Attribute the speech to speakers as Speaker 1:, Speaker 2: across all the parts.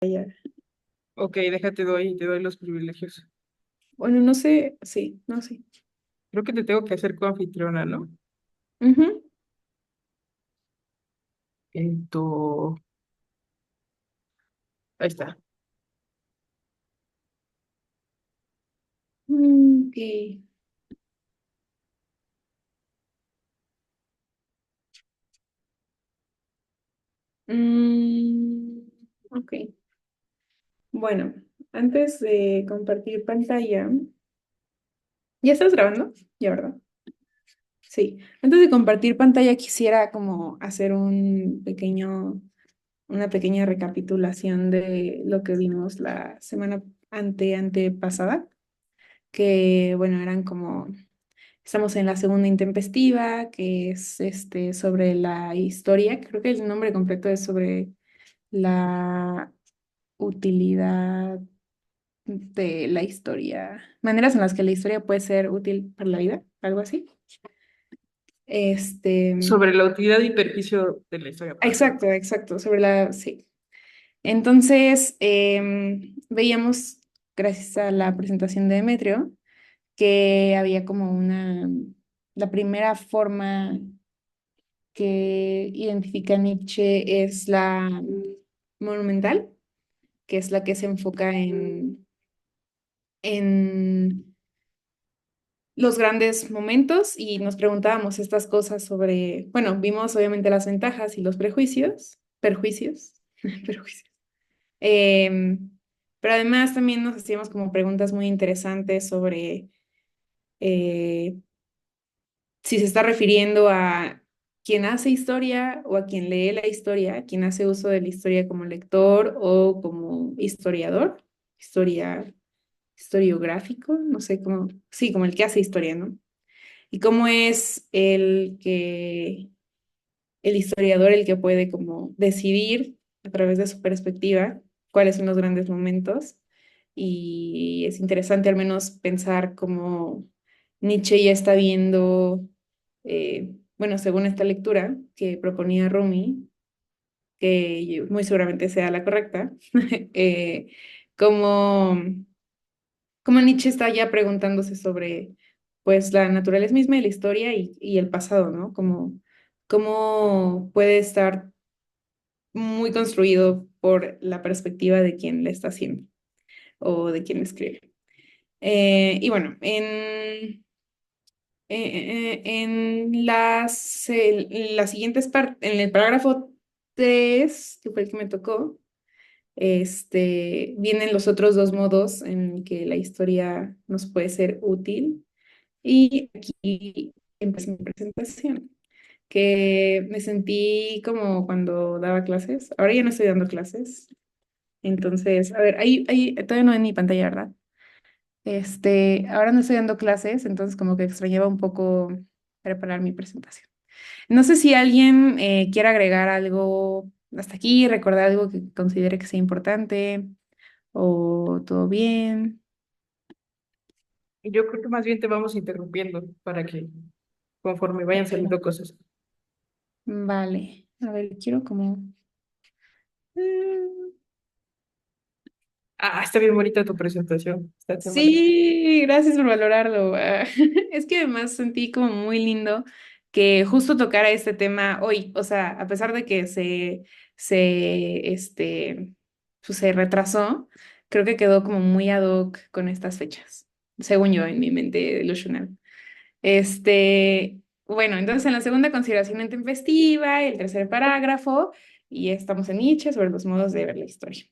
Speaker 1: Ya.
Speaker 2: Ok, déjate, te doy los privilegios.
Speaker 1: Bueno, no sé, sí, no sé.
Speaker 2: Creo que te tengo que hacer coanfitriona, ¿no?
Speaker 1: Ujú.
Speaker 2: Entonces, ahí está.
Speaker 1: Ok. Mm, ok. Bueno, antes de compartir pantalla, ¿ya estás grabando? Ya, ¿verdad? Sí. Antes de compartir pantalla, quisiera como hacer una pequeña recapitulación de lo que vimos la semana antepasada, que bueno, eran como estamos en la segunda intempestiva, que es sobre la historia. Creo que el nombre completo es sobre la utilidad de la historia, maneras en las que la historia puede ser útil para la vida, algo así. Este,
Speaker 2: Sobre la utilidad y perjuicio de la historia para la vida.
Speaker 1: exacto, exacto, sí. Entonces, veíamos, gracias a la presentación de Demetrio, que había como la primera forma que identifica Nietzsche es la monumental, que es la que se enfoca en los grandes momentos y nos preguntábamos estas cosas sobre, bueno, vimos obviamente las ventajas y los perjuicios, perjuicios. Em, pero además también nos hacíamos como preguntas muy interesantes sobre eh, si se está refiriendo a quien hace historia o a quien lee la historia, quien hace uso de la historia como lector o como historiador, historia, historiográfico, no sé cómo, sí, como el que hace historia, ¿no? Y cómo es el historiador el que puede como decidir a través de su perspectiva cuáles son los grandes momentos. Y es interesante al menos pensar cómo Nietzsche ya está viendo, bueno, según esta lectura que proponía Rumi, que muy seguramente sea la correcta, eh, cómo, cómo Nietzsche está ya preguntándose sobre pues la naturaleza misma de la historia y el pasado, ¿no? Como cómo puede estar muy construido por la perspectiva de quien le está haciendo o de quien le escribe. Y bueno, en las siguientes partes, en el parágrafo 3 que fue el que me tocó, vienen los otros dos modos en que la historia nos puede ser útil. Y aquí empecé mi presentación, que me sentí como cuando daba clases. Ahora ya no estoy dando clases. Entonces, a ver, todavía no en mi pantalla, ¿verdad? Ahora no estoy dando clases, entonces como que extrañaba un poco preparar mi presentación. No sé si alguien quiere agregar algo hasta aquí, recordar algo que considere que sea importante o todo bien.
Speaker 2: Y yo creo que más bien te vamos interrumpiendo para que conforme vayan saliendo cosas.
Speaker 1: Vale, a ver, quiero como... Mm,
Speaker 2: Ah, está bien bonita tu presentación. Está temática.
Speaker 1: sí, gracias por valorarlo. Es que además sentí como muy lindo que justo tocara este tema hoy. O sea, a pesar de que pues se retrasó, creo que quedó como muy ad hoc con estas fechas, según yo en mi mente delusional. Bueno, entonces en la segunda consideración intempestiva, el tercer parágrafo, y estamos en Nietzsche sobre los modos de ver la historia.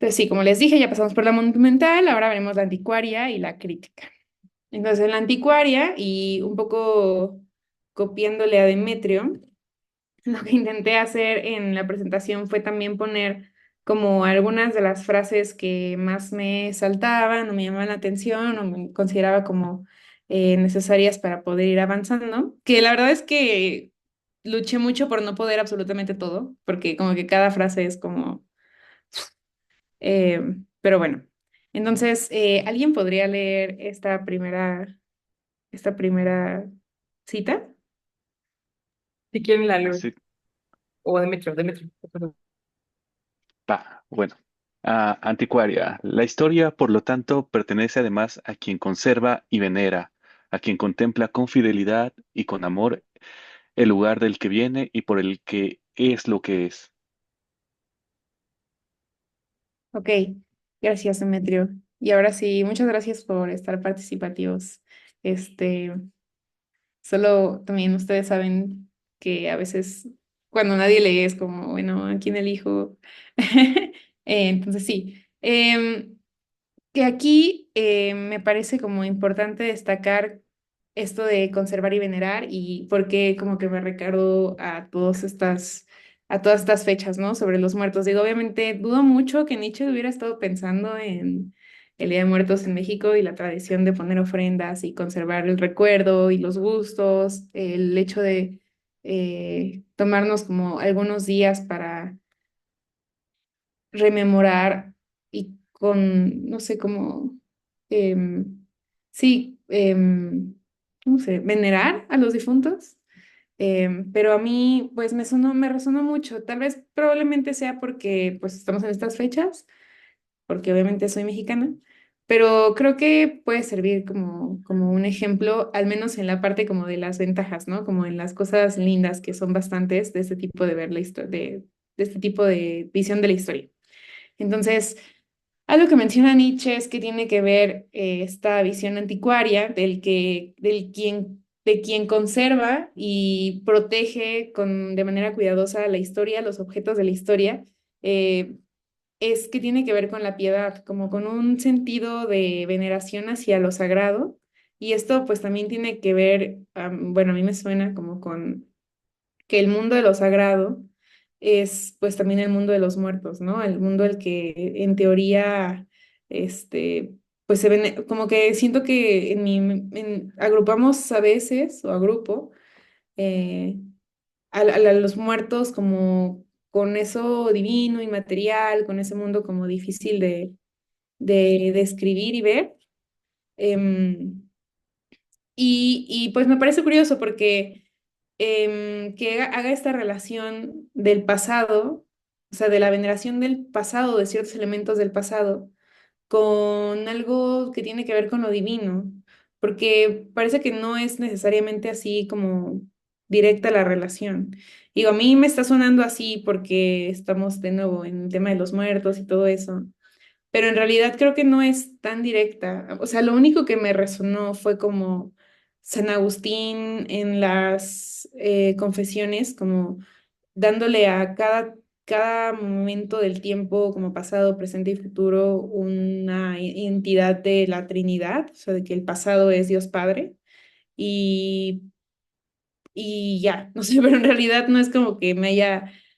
Speaker 1: Entonces, sí, como les dije, ya pasamos por la monumental, ahora veremos la anticuaria y la crítica. Entonces, en la anticuaria, y un poco copiándole a Demetrio, lo que intenté hacer en la presentación fue también poner como algunas de las frases que más me saltaban o me llamaban la atención o me consideraba como necesarias para poder ir avanzando, que la verdad es que luché mucho por no poder absolutamente todo, porque como que cada frase es como eh, pero bueno, entonces, ¿alguien podría leer esta primera cita?
Speaker 2: Si quieren la leo.
Speaker 1: Sí.
Speaker 2: O Demetrio, perdón.
Speaker 3: Va, bueno. Anticuaria. La historia, por lo tanto, pertenece además a quien conserva y venera, a quien contempla con fidelidad y con amor el lugar del que viene y por el que es lo que es.
Speaker 1: Ok, gracias, Demetrio. Y ahora sí, muchas gracias por estar participativos. Este, Solo también ustedes saben que a veces cuando nadie lee es como, bueno, ¿a quién elijo? Entonces sí. Que aquí me parece como importante destacar esto de conservar y venerar y porque como que me recargo a todas estas fechas, ¿no? Sobre los muertos. Digo, obviamente dudo mucho que Nietzsche hubiera estado pensando en el Día de Muertos en México y la tradición de poner ofrendas y conservar el recuerdo y los gustos, el hecho de tomarnos como algunos días para rememorar y con, no sé cómo, sí, ¿cómo se? Venerar a los difuntos. Pero a mí, pues me resonó mucho. Tal vez probablemente sea porque, pues, estamos en estas fechas, porque obviamente soy mexicana, pero creo que puede servir como un ejemplo, al menos en la parte como de las ventajas, ¿no? Como en las cosas lindas que son bastantes de este tipo de ver la historia, de este tipo de visión de la historia. Entonces, algo que menciona Nietzsche es que tiene que ver esta visión anticuaria de quien conserva y protege de manera cuidadosa la historia, los objetos de la historia, eh, es que tiene que ver con la piedad, como con un sentido de veneración hacia lo sagrado. Y esto pues también tiene que ver, bueno, a mí me suena como con que el mundo de lo sagrado es pues también el mundo de los muertos, ¿no? El mundo el que en teoría, pues se ven, como que siento que agrupamos a veces o agrupo eh, a los muertos como con eso divino, inmaterial, con ese mundo como difícil de describir y ver. Em, pues me parece curioso porque que haga esta relación del pasado, o sea, de la veneración del pasado, de ciertos elementos del pasado, con algo que tiene que ver con lo divino, porque parece que no es necesariamente así como directa la relación. Digo, a mí me está sonando así porque estamos de nuevo en el tema de los muertos y todo eso, pero en realidad creo que no es tan directa. O sea, lo único que me resonó fue como San Agustín en las confesiones, como dándole a cada momento del tiempo, como pasado, presente y futuro, una entidad de la Trinidad, o sea, de que el pasado es Dios Padre. Y y ya, no sé, pero en realidad no es como que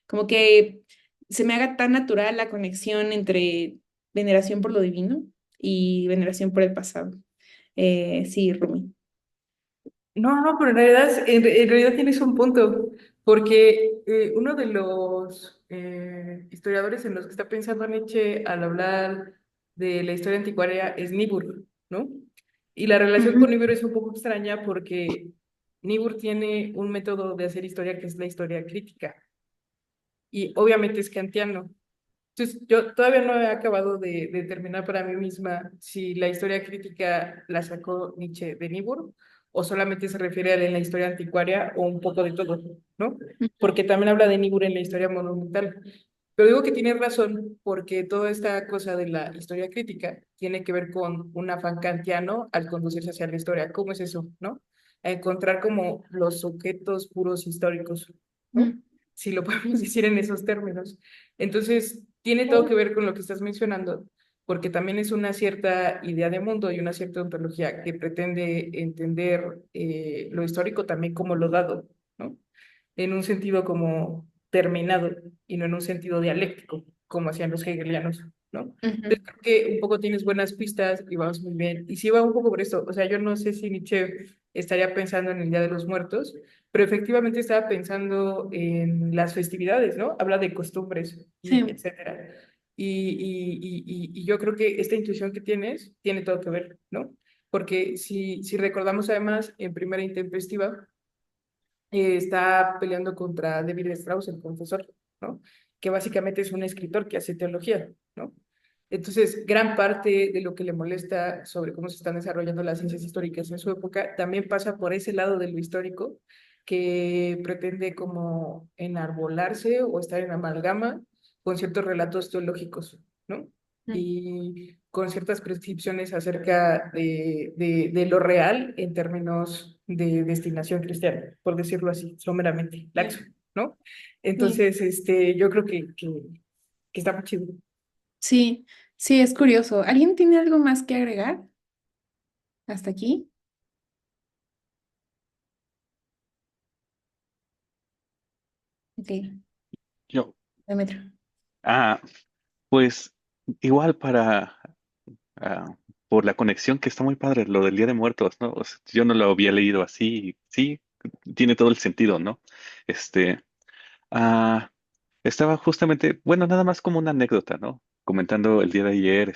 Speaker 1: como que se me haga tan natural la conexión entre veneración por lo divino y veneración por el pasado. Sí, Rumi.
Speaker 2: No, no, pero en realidad, en realidad tienes un punto, porque uno de los historiadores en los que está pensando Nietzsche al hablar de la historia anticuaria es Niebuhr, ¿no? Y la relación con
Speaker 1: Ujú,
Speaker 2: Niebuhr es un poco extraña porque Niebuhr tiene un método de hacer historia que es la historia crítica, y obviamente es kantiano. Entonces, yo todavía no he acabado de determinar para mí misma si la historia crítica la sacó Nietzsche de Niebuhr o solamente se refiere a la historia anticuaria o un poco de todo, ¿no? Porque también habla de Niebuhr en la historia monumental. Pero digo que tienes razón porque toda esta cosa de la historia crítica tiene que ver con un afán kantiano al conducirse hacia la historia. ¿Cómo es eso, no? A encontrar como los sujetos puros históricos, ¿no?
Speaker 1: ujú,
Speaker 2: Si lo podemos decir en esos términos. Entonces, tiene todo que ver con lo que estás mencionando, porque también es una cierta idea de mundo y una cierta ontología que pretende entender lo histórico también como lo dado, ¿no? En un sentido como terminado y no en un sentido dialéctico, como hacían los hegelianos, ¿no? Entonces
Speaker 1: ujú,
Speaker 2: creo que un poco tienes buenas pistas y vamos muy bien. Y sí va un poco por esto, o sea, yo no sé si Nietzsche estaría pensando en el Día de los Muertos, pero efectivamente estaba pensando en las festividades, ¿no? Habla de costumbres y
Speaker 1: sí.
Speaker 2: etcétera. Y yo creo que esta intuición que tienes tiene todo que ver, ¿no? Porque si recordamos además en Primera Intempestiva, está peleando contra David Strauss, el confesor, ¿no? que básicamente es un escritor que hace teología, ¿no? Entonces, gran parte de lo que le molesta sobre cómo se están desarrollando las ciencias históricas en su época también pasa por ese lado de lo histórico que pretende como enarbolarse o estar en amalgama con ciertos relatos teológicos, ¿no?
Speaker 1: Mm.
Speaker 2: Y con ciertas prescripciones acerca de lo real en términos de destinación cristiana, por decirlo así, someramente, laxo, ¿no?
Speaker 1: Sí,
Speaker 2: Entonces, yo creo que está muy chido.
Speaker 1: sí, sí, es curioso. ¿Alguien tiene algo más que agregar hasta aquí? Ok,
Speaker 3: Yo,
Speaker 1: Demetrio.
Speaker 3: ah, pues igual ah, por la conexión que está muy padre, lo del Día de Muertos, ¿no? O sea, yo no lo había leído así, sí, tiene todo el sentido, ¿no? Este, ah, estaba justamente, bueno, nada más como una anécdota, ¿no? Comentando el día de ayer,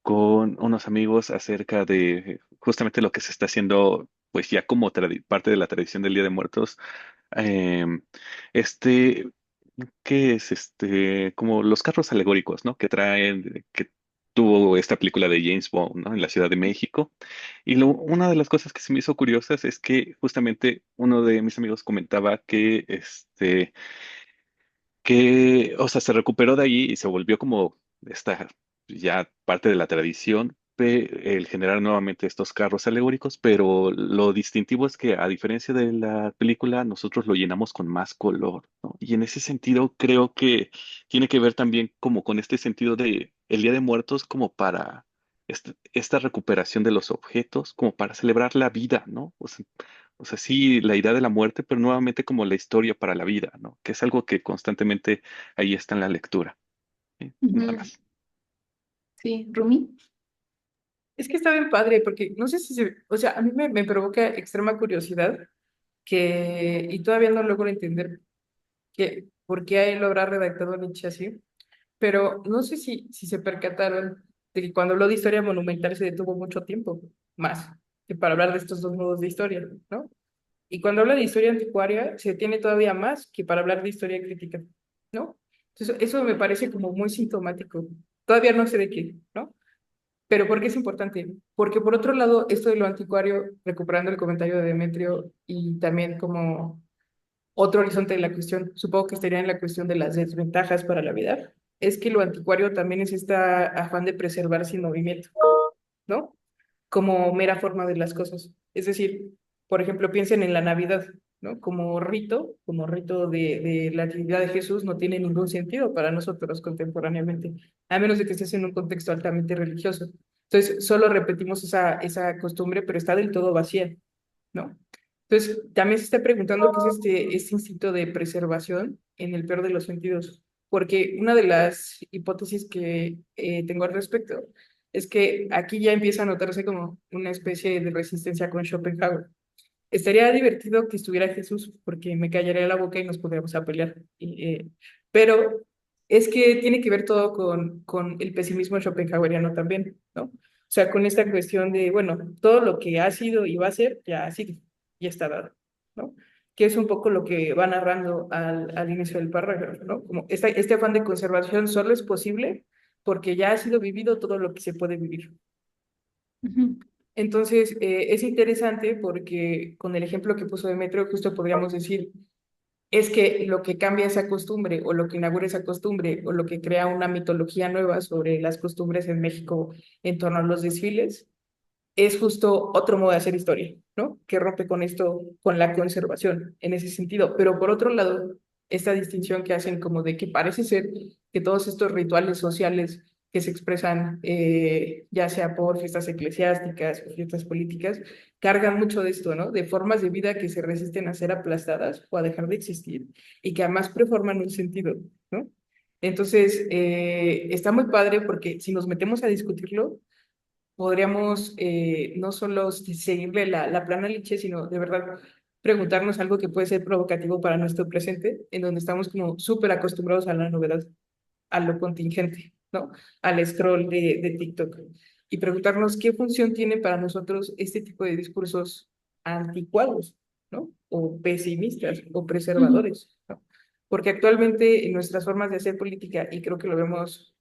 Speaker 3: con unos amigos acerca de justamente lo que se está haciendo, pues ya como parte de la tradición del Día de Muertos. Em, este, ¿Qué es como los carros alegóricos, ¿no? Que tuvo esta película de James Bond, ¿no? En la Ciudad de México. Y una de las cosas que se me hizo curiosas es que justamente uno de mis amigos comentaba o sea, se recuperó de ahí y se volvió como esta ya parte de la tradición, el generar nuevamente estos carros alegóricos, pero lo distintivo es que a diferencia de la película, nosotros lo llenamos con más color, ¿no? Y en ese sentido creo que tiene que ver también como con este sentido de el Día de Muertos como para esta recuperación de los objetos, como para celebrar la vida, ¿no? O sea, sí, la idea de la muerte, pero nuevamente como la historia para la vida, ¿no? Que es algo que constantemente ahí está en la lectura. ¿Sí? Nada
Speaker 1: Ujú.
Speaker 3: más.
Speaker 1: Sí, Rumi.
Speaker 2: Es que está bien padre, porque no sé si o sea, a mí me provoca extrema curiosidad y todavía no logro entender por qué él lo habrá redactado Nietzsche así, pero no sé si se percataron de que cuando habló de historia monumental se detuvo mucho tiempo, más que para hablar de estos dos modos de historia, ¿no? Y cuando habla de historia anticuaria, se tiene todavía más que para hablar de historia crítica, ¿no? Entonces, eso me parece como muy sintomático. Todavía no sé de qué, ¿no? Pero ¿por qué es importante? Porque por otro lado, esto de lo anticuario, recuperando el comentario de Demetrio y también como otro horizonte de la cuestión, supongo que estaría en la cuestión de las desventajas para la vida, es que lo anticuario también es esta afán de preservar sin movimiento, ¿no? Como mera forma de las cosas. Es decir, por ejemplo, piensen en la Navidad, ¿no? Como rito de la actividad de Jesús, no tiene ningún sentido para nosotros contemporáneamente, a menos de que estés en un contexto altamente religioso. Entonces, solo repetimos esa costumbre, pero está del todo vacía, ¿no? Entonces, también se está preguntando qué es este instinto de preservación en el peor de los sentidos, porque una de las hipótesis que tengo al respecto es que aquí ya empieza a notarse como una especie de resistencia con Schopenhauer. Estaría divertido que estuviera Jesús, porque me callaría la boca y nos podríamos a pelear. Pero es que tiene que ver todo con el pesimismo schopenhaueriano también, ¿no? O sea, con esta cuestión de, bueno, todo lo que ha sido y va a ser, ya ha sido, ya está dado, ¿no? Que es un poco lo que va narrando al inicio del párrafo, ¿no? Como este afán de conservación solo es posible porque ya ha sido vivido todo lo que se puede vivir.
Speaker 1: Ujú,
Speaker 2: Entonces, es interesante porque con el ejemplo que puso Demetrio, justo podríamos decir, es que lo que cambia esa costumbre o lo que inaugura esa costumbre o lo que crea una mitología nueva sobre las costumbres en México en torno a los desfiles es justo otro modo de hacer historia, ¿no? Que rompe con esto, con la conservación en ese sentido. Pero por otro lado, esta distinción que hacen como de que parece ser que todos estos rituales sociales que se expresan, ya sea por fiestas eclesiásticas o fiestas políticas, cargan mucho de esto, ¿no? De formas de vida que se resisten a ser aplastadas o a dejar de existir y que además preforman un sentido, ¿no? Entonces, está muy padre porque si nos metemos a discutirlo, podríamos no solo seguirle la plana Liche, sino de verdad preguntarnos algo que puede ser provocativo para nuestro presente, en donde estamos como súper acostumbrados a la novedad, a lo contingente, ¿no? Al scroll de TikTok. Y preguntarnos qué función tiene para nosotros este tipo de discursos anticuados, ¿no? O pesimistas o
Speaker 1: ujú.
Speaker 2: preservadores, ¿no? porque actualmente en nuestras formas de hacer política, y creo que lo vemos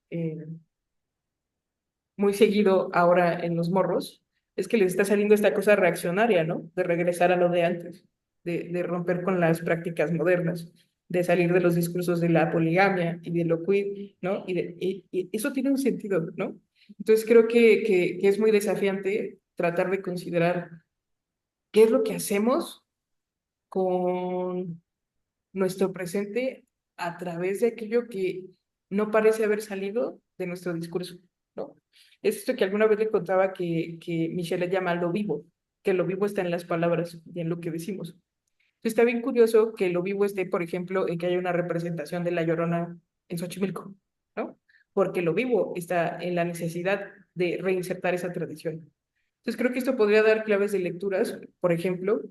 Speaker 2: muy seguido ahora en los morros, es que les está saliendo esta cosa reaccionaria, ¿no? De regresar a lo de antes, de romper con las prácticas modernas, de salir de los discursos de la poligamia y de lo queer, ¿no? Y eso tiene un sentido, ¿no? Entonces creo que es muy desafiante tratar de considerar qué es lo que hacemos con nuestro presente a través de aquello que no parece haber salido de nuestro discurso, ¿no? Es esto que alguna vez le contaba que Michelle llama lo vivo, que lo vivo está en las palabras y en lo que decimos. Entonces, está bien curioso que lo vivo esté, por ejemplo, en que haya una representación de La Llorona en Xochimilco, ¿no? Porque lo vivo está en la necesidad de reinsertar esa tradición. Entonces creo que esto podría dar claves de lecturas, por ejemplo,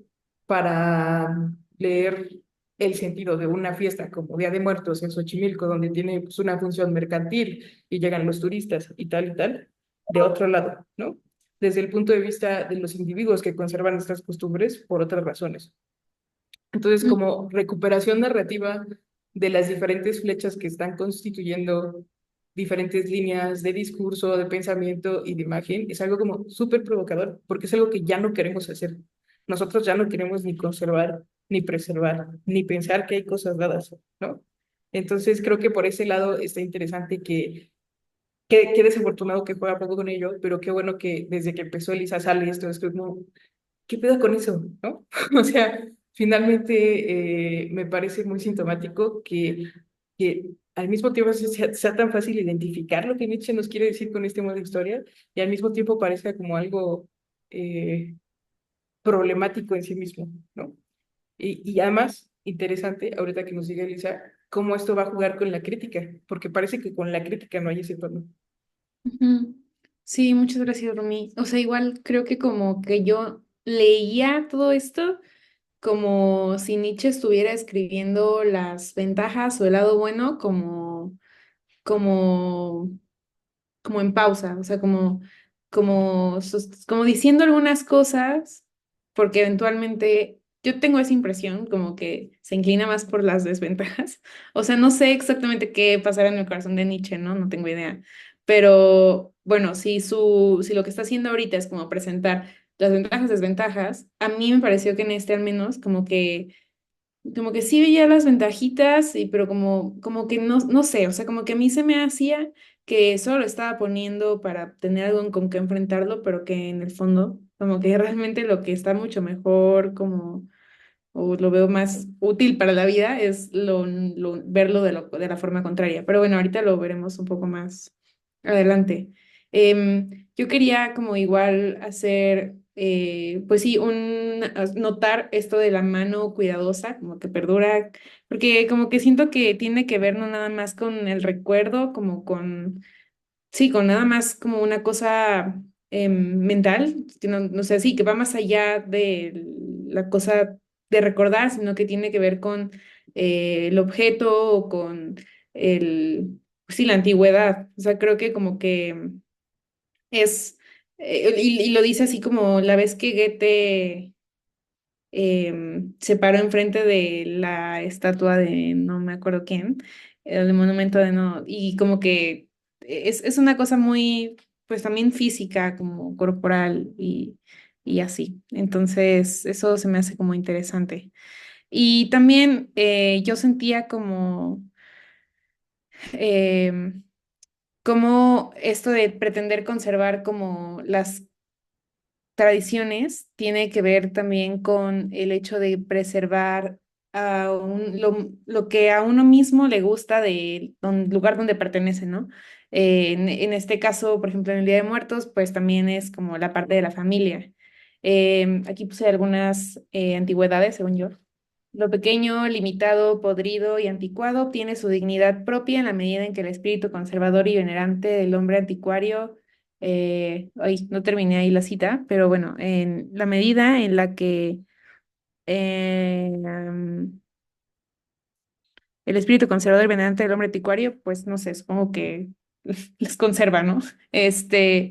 Speaker 2: para leer el sentido de una fiesta como Día de Muertos en Xochimilco, donde tiene pues, una función mercantil y llegan los turistas y tal, de otro lado, ¿no? Desde el punto de vista de los individuos que conservan estas costumbres por otras razones. Entonces,
Speaker 1: Mm,
Speaker 2: como recuperación narrativa de las diferentes flechas que están constituyendo diferentes líneas de discurso, de pensamiento y de imagen, es algo como súper provocador, porque es algo que ya no queremos hacer. Nosotros ya no queremos ni conservar, ni preservar, ni pensar que hay cosas dadas, ¿no? Entonces, creo que por ese lado está interesante qué desafortunado que juega poco con ello, pero qué bueno que desde que empezó Elisa sale esto, es como ¿qué pedo con eso? ¿No? O sea, finalmente me parece muy sintomático que al mismo tiempo sea tan fácil identificar lo que Nietzsche nos quiere decir con este modo de historia y al mismo tiempo parezca como algo eh, problemático en sí mismo, ¿no? Y además, interesante, ahorita que nos diga Elisa, cómo esto va a jugar con la crítica, porque parece que con la crítica no hay ese tono.
Speaker 1: ujú. Sí, muchas gracias, Rumi. O sea, igual creo que como que yo leía todo esto como si Nietzsche estuviera escribiendo las ventajas o el lado bueno como como en pausa, o sea, como diciendo algunas cosas, porque eventualmente yo tengo esa impresión, como que se inclina más por las desventajas. O sea, no sé exactamente qué pasará en el corazón de Nietzsche, ¿no? No tengo idea. Pero bueno, si lo que está haciendo ahorita es como presentar las ventajas, desventajas, a mí me pareció que en este al menos como que sí veía las ventajitas, pero como que no sé, o sea, como que a mí se me hacía que solo lo estaba poniendo para tener algo con que enfrentarlo, pero que en el fondo, como que realmente lo que está mucho mejor, como, o lo veo más útil para la vida, es verlo de la forma contraria. Pero bueno, ahorita lo veremos un poco más adelante. Yo quería como igual hacer, pues sí, notar esto de la mano cuidadosa, como que perdura, porque como que siento que tiene que ver no nada más con el recuerdo, como con, sí, con nada más como una cosa mental, que no sé, sí, que va más allá de la cosa de recordar, sino que tiene que ver con el objeto o con pues sí, la antigüedad. O sea, creo que como que es, y lo dice así como la vez que Goethe se paró enfrente de la estatua de no me acuerdo quién, el monumento de no, y como que es una cosa muy, pues también física, como corporal y así. Entonces, eso se me hace como interesante. Y también yo sentía em, como esto de pretender conservar como las tradiciones tiene que ver también con el hecho de preservar lo que a uno mismo le gusta del lugar donde pertenece, ¿no? En este caso, por ejemplo, en el Día de Muertos, pues también es como la parte de la familia. Aquí puse algunas antigüedades, según yo. Lo pequeño, limitado, podrido y anticuado obtiene su dignidad propia en la medida en que el espíritu conservador y venerante del hombre anticuario, ay, no terminé ahí la cita, pero bueno, en la medida en la que el espíritu conservador y venerante del hombre anticuario, pues no sé, supongo que les conserva, ¿no?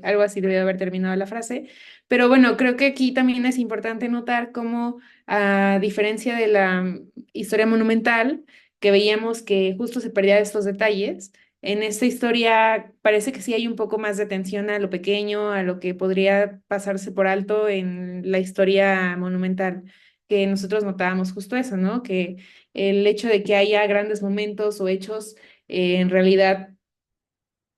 Speaker 1: Algo así debió haber terminado la frase. Pero bueno, creo que aquí también es importante notar cómo, a diferencia de la historia monumental, que veíamos que justo se perdía estos detalles. En esta historia parece que sí hay un poco más de atención a lo pequeño, a lo que podría pasarse por alto en la historia monumental, que nosotros notábamos justo eso, ¿no? Que el hecho de que haya grandes momentos o hechos, en realidad,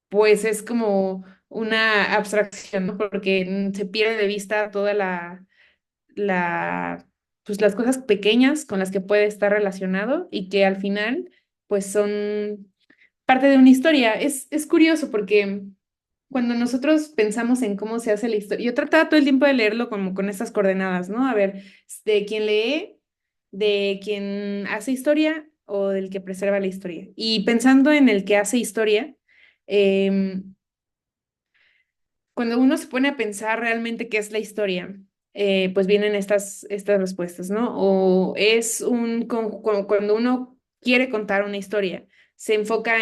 Speaker 1: pues es como una abstracción, ¿no? Porque se pierde de vista toda pues las cosas pequeñas con las que puede estar relacionado y que al final, pues son parte de una historia. Es curioso porque cuando nosotros pensamos en cómo se hace la historia, yo trataba todo el tiempo de leerlo como con estas coordenadas, ¿no? A ver, de quién lee, de quién hace historia o del que preserva la historia. Y pensando en el que hace historia, em, cuando uno se pone a pensar realmente qué es la historia, pues vienen estas respuestas, ¿no? O es cuando uno quiere contar una historia, se enfoca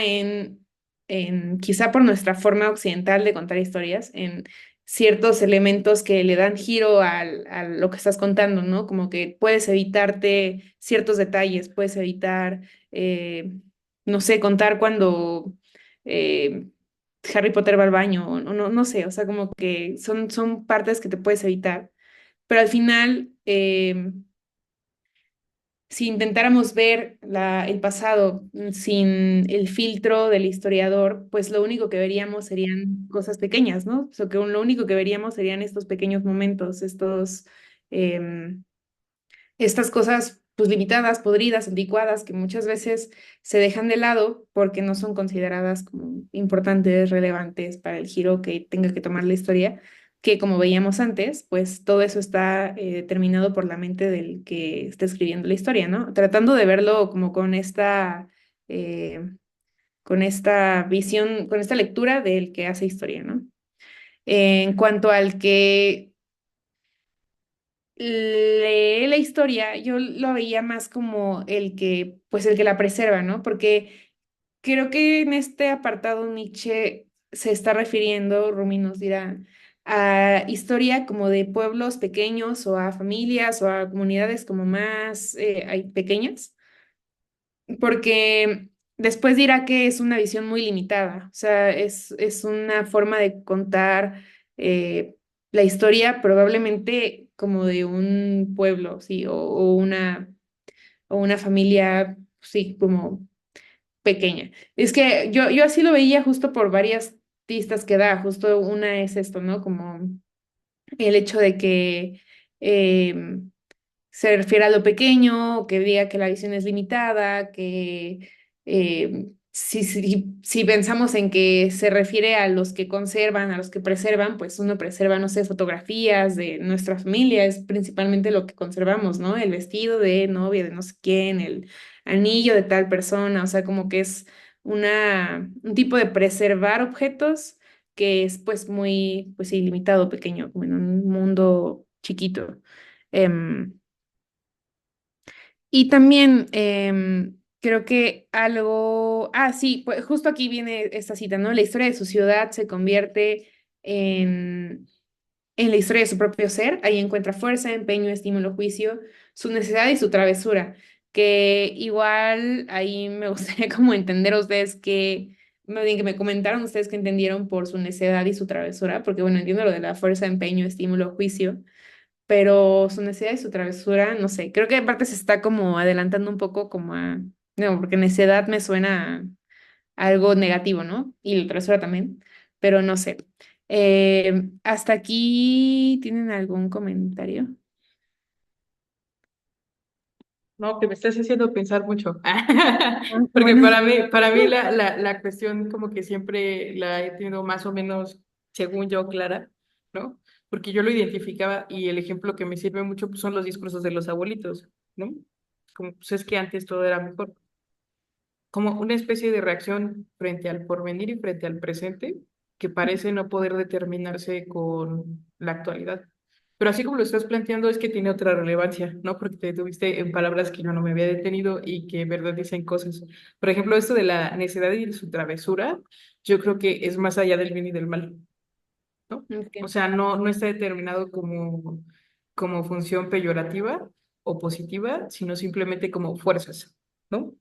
Speaker 1: quizá por nuestra forma occidental de contar historias, en ciertos elementos que le dan giro a lo que estás contando, ¿no? Como que puedes evitarte ciertos detalles, puedes evitar, no sé, contar cuando... eh, Harry Potter va al baño, o no sé, o sea, como que son partes que te puedes evitar. Pero al final, si intentáramos ver el pasado sin el filtro del historiador, pues lo único que veríamos serían cosas pequeñas, ¿no? O sea, que lo único que veríamos serían estos pequeños momentos, em, estas cosas pues limitadas, podridas, anticuadas, que muchas veces se dejan de lado porque no son consideradas como importantes, relevantes para el giro que tenga que tomar la historia, que como veíamos antes, pues todo eso está determinado por la mente del que está escribiendo la historia, ¿no? Tratando de verlo como eh, con esta visión, con esta lectura del que hace historia, ¿no? En cuanto al que lee la historia, yo lo veía más como pues el que la preserva, ¿no? Porque creo que en este apartado Nietzsche se está refiriendo, Rumi nos dirá, a historia como de pueblos pequeños o a familias o a comunidades como más pequeñas, porque después dirá que es una visión muy limitada, o sea, es una forma de contar eh, la historia probablemente como de un pueblo, sí, o una familia, sí, como pequeña. Es que yo así lo veía justo por varias pistas que da, justo una es esto, ¿no? Como el hecho de que se refiere a lo pequeño, que diga que la visión es limitada, que si pensamos en que se refiere a los que conservan, a los que preservan, pues uno preserva, no sé, fotografías de nuestra familia, es principalmente lo que conservamos, ¿no? El vestido de novia de no sé quién, el anillo de tal persona, o sea, como que es un tipo de preservar objetos que es pues muy, pues ilimitado, pequeño, como en un mundo chiquito. Em, y también creo que sí, pues justo aquí viene esta cita, ¿no? La historia de su ciudad se convierte en, en la historia de su propio ser. Ahí encuentra fuerza, empeño, estímulo, juicio, su necesidad y su travesura. Que igual ahí me gustaría como entender a ustedes más bien que me comentaron ustedes que entendieron por su necedad y su travesura, porque bueno, entiendo lo de la fuerza, empeño, estímulo, juicio, pero su necesidad y su travesura, no sé, creo que aparte se está como adelantando un poco no, porque necedad me suena a algo negativo, ¿no? Y la travesura también, pero no sé. ¿Hasta aquí tienen algún comentario?
Speaker 2: No, que me estás haciendo pensar mucho.
Speaker 1: Ah, qué
Speaker 2: Porque
Speaker 1: bueno.
Speaker 2: para mí la cuestión como que siempre la he tenido más o menos, según yo, clara, ¿no? Porque yo lo identificaba y el ejemplo que me sirve mucho pues, son los discursos de los abuelitos, ¿no? Como pues es que antes todo era mejor. Como una especie de reacción frente al porvenir y frente al presente que parece no poder determinarse con la actualidad. Pero así como lo estás planteando, es que tiene otra relevancia, ¿no? Porque te tuviste en palabras que yo no me había detenido y que en verdad dicen cosas. Por ejemplo, esto de la necedad y su travesura, yo creo que es más allá del bien y del mal, ¿no? O
Speaker 1: Ok.
Speaker 2: sea, no está determinado como función peyorativa o positiva, sino simplemente como fuerzas, ¿no?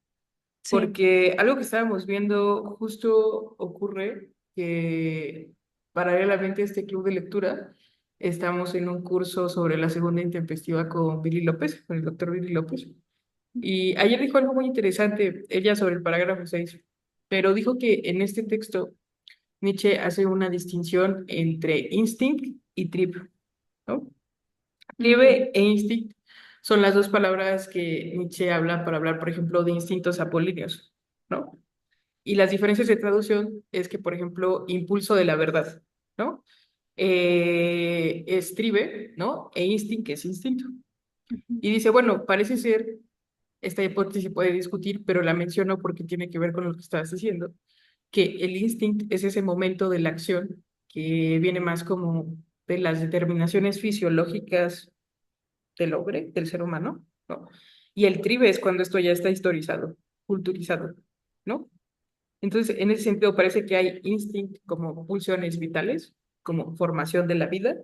Speaker 1: Sí.
Speaker 2: porque algo que estábamos viendo justo ocurre que paralelamente a este club de lectura, estamos en un curso sobre la segunda intempestiva con Billy López, con el doctor Billy López. Y ayer dijo algo muy interesante, ella sobre el parágrafo 6, pero dijo que en este texto Nietzsche hace una distinción entre instinct y trip, ¿no?
Speaker 1: Ujú,
Speaker 2: Triebe e instinct son las dos palabras que Nietzsche habla para hablar, por ejemplo, de instintos apolíneos, ¿no? Y las diferencias de traducción es que, por ejemplo, impulso de la verdad, ¿no? Es tribe, ¿no? E instinct es instinto.
Speaker 1: ujú,
Speaker 2: Y dice, bueno, parece ser, esta hipótesis se puede discutir, pero la menciono porque tiene que ver con lo que estabas diciendo, que el instinct es ese momento de la acción que viene más como de las determinaciones fisiológicas del hombre, del ser humano, ¿no? Y el tribe es cuando esto ya está historizado, culturizado, ¿no? Entonces, en ese sentido, parece que hay instinct como pulsiones vitales, como formación de la vida,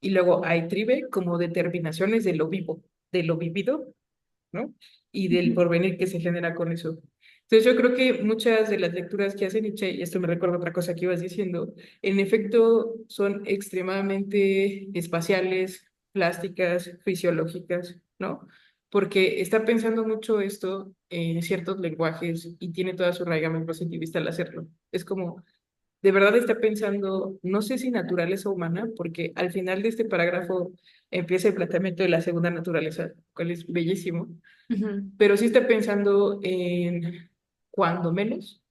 Speaker 2: y luego hay tribe como determinaciones de lo vivo, de lo vivido, ¿no? Y del
Speaker 1: ujú,
Speaker 2: porvenir que se genera con eso. Entonces yo creo que muchas de las lecturas que hace Nietzsche, y esto me recuerda otra cosa que ibas diciendo, en efecto son extremadamente espaciales, plásticas, fisiológicas, ¿no? Porque está pensando mucho esto en ciertos lenguajes y tiene toda su raigambre positivista al hacerlo. Es como, de verdad está pensando, no sé si naturaleza humana, porque al final de este parágrafo empieza el planteamiento de la segunda naturaleza, cual es bellísimo,
Speaker 1: ujú,
Speaker 2: pero sí está pensando en, cuando menos,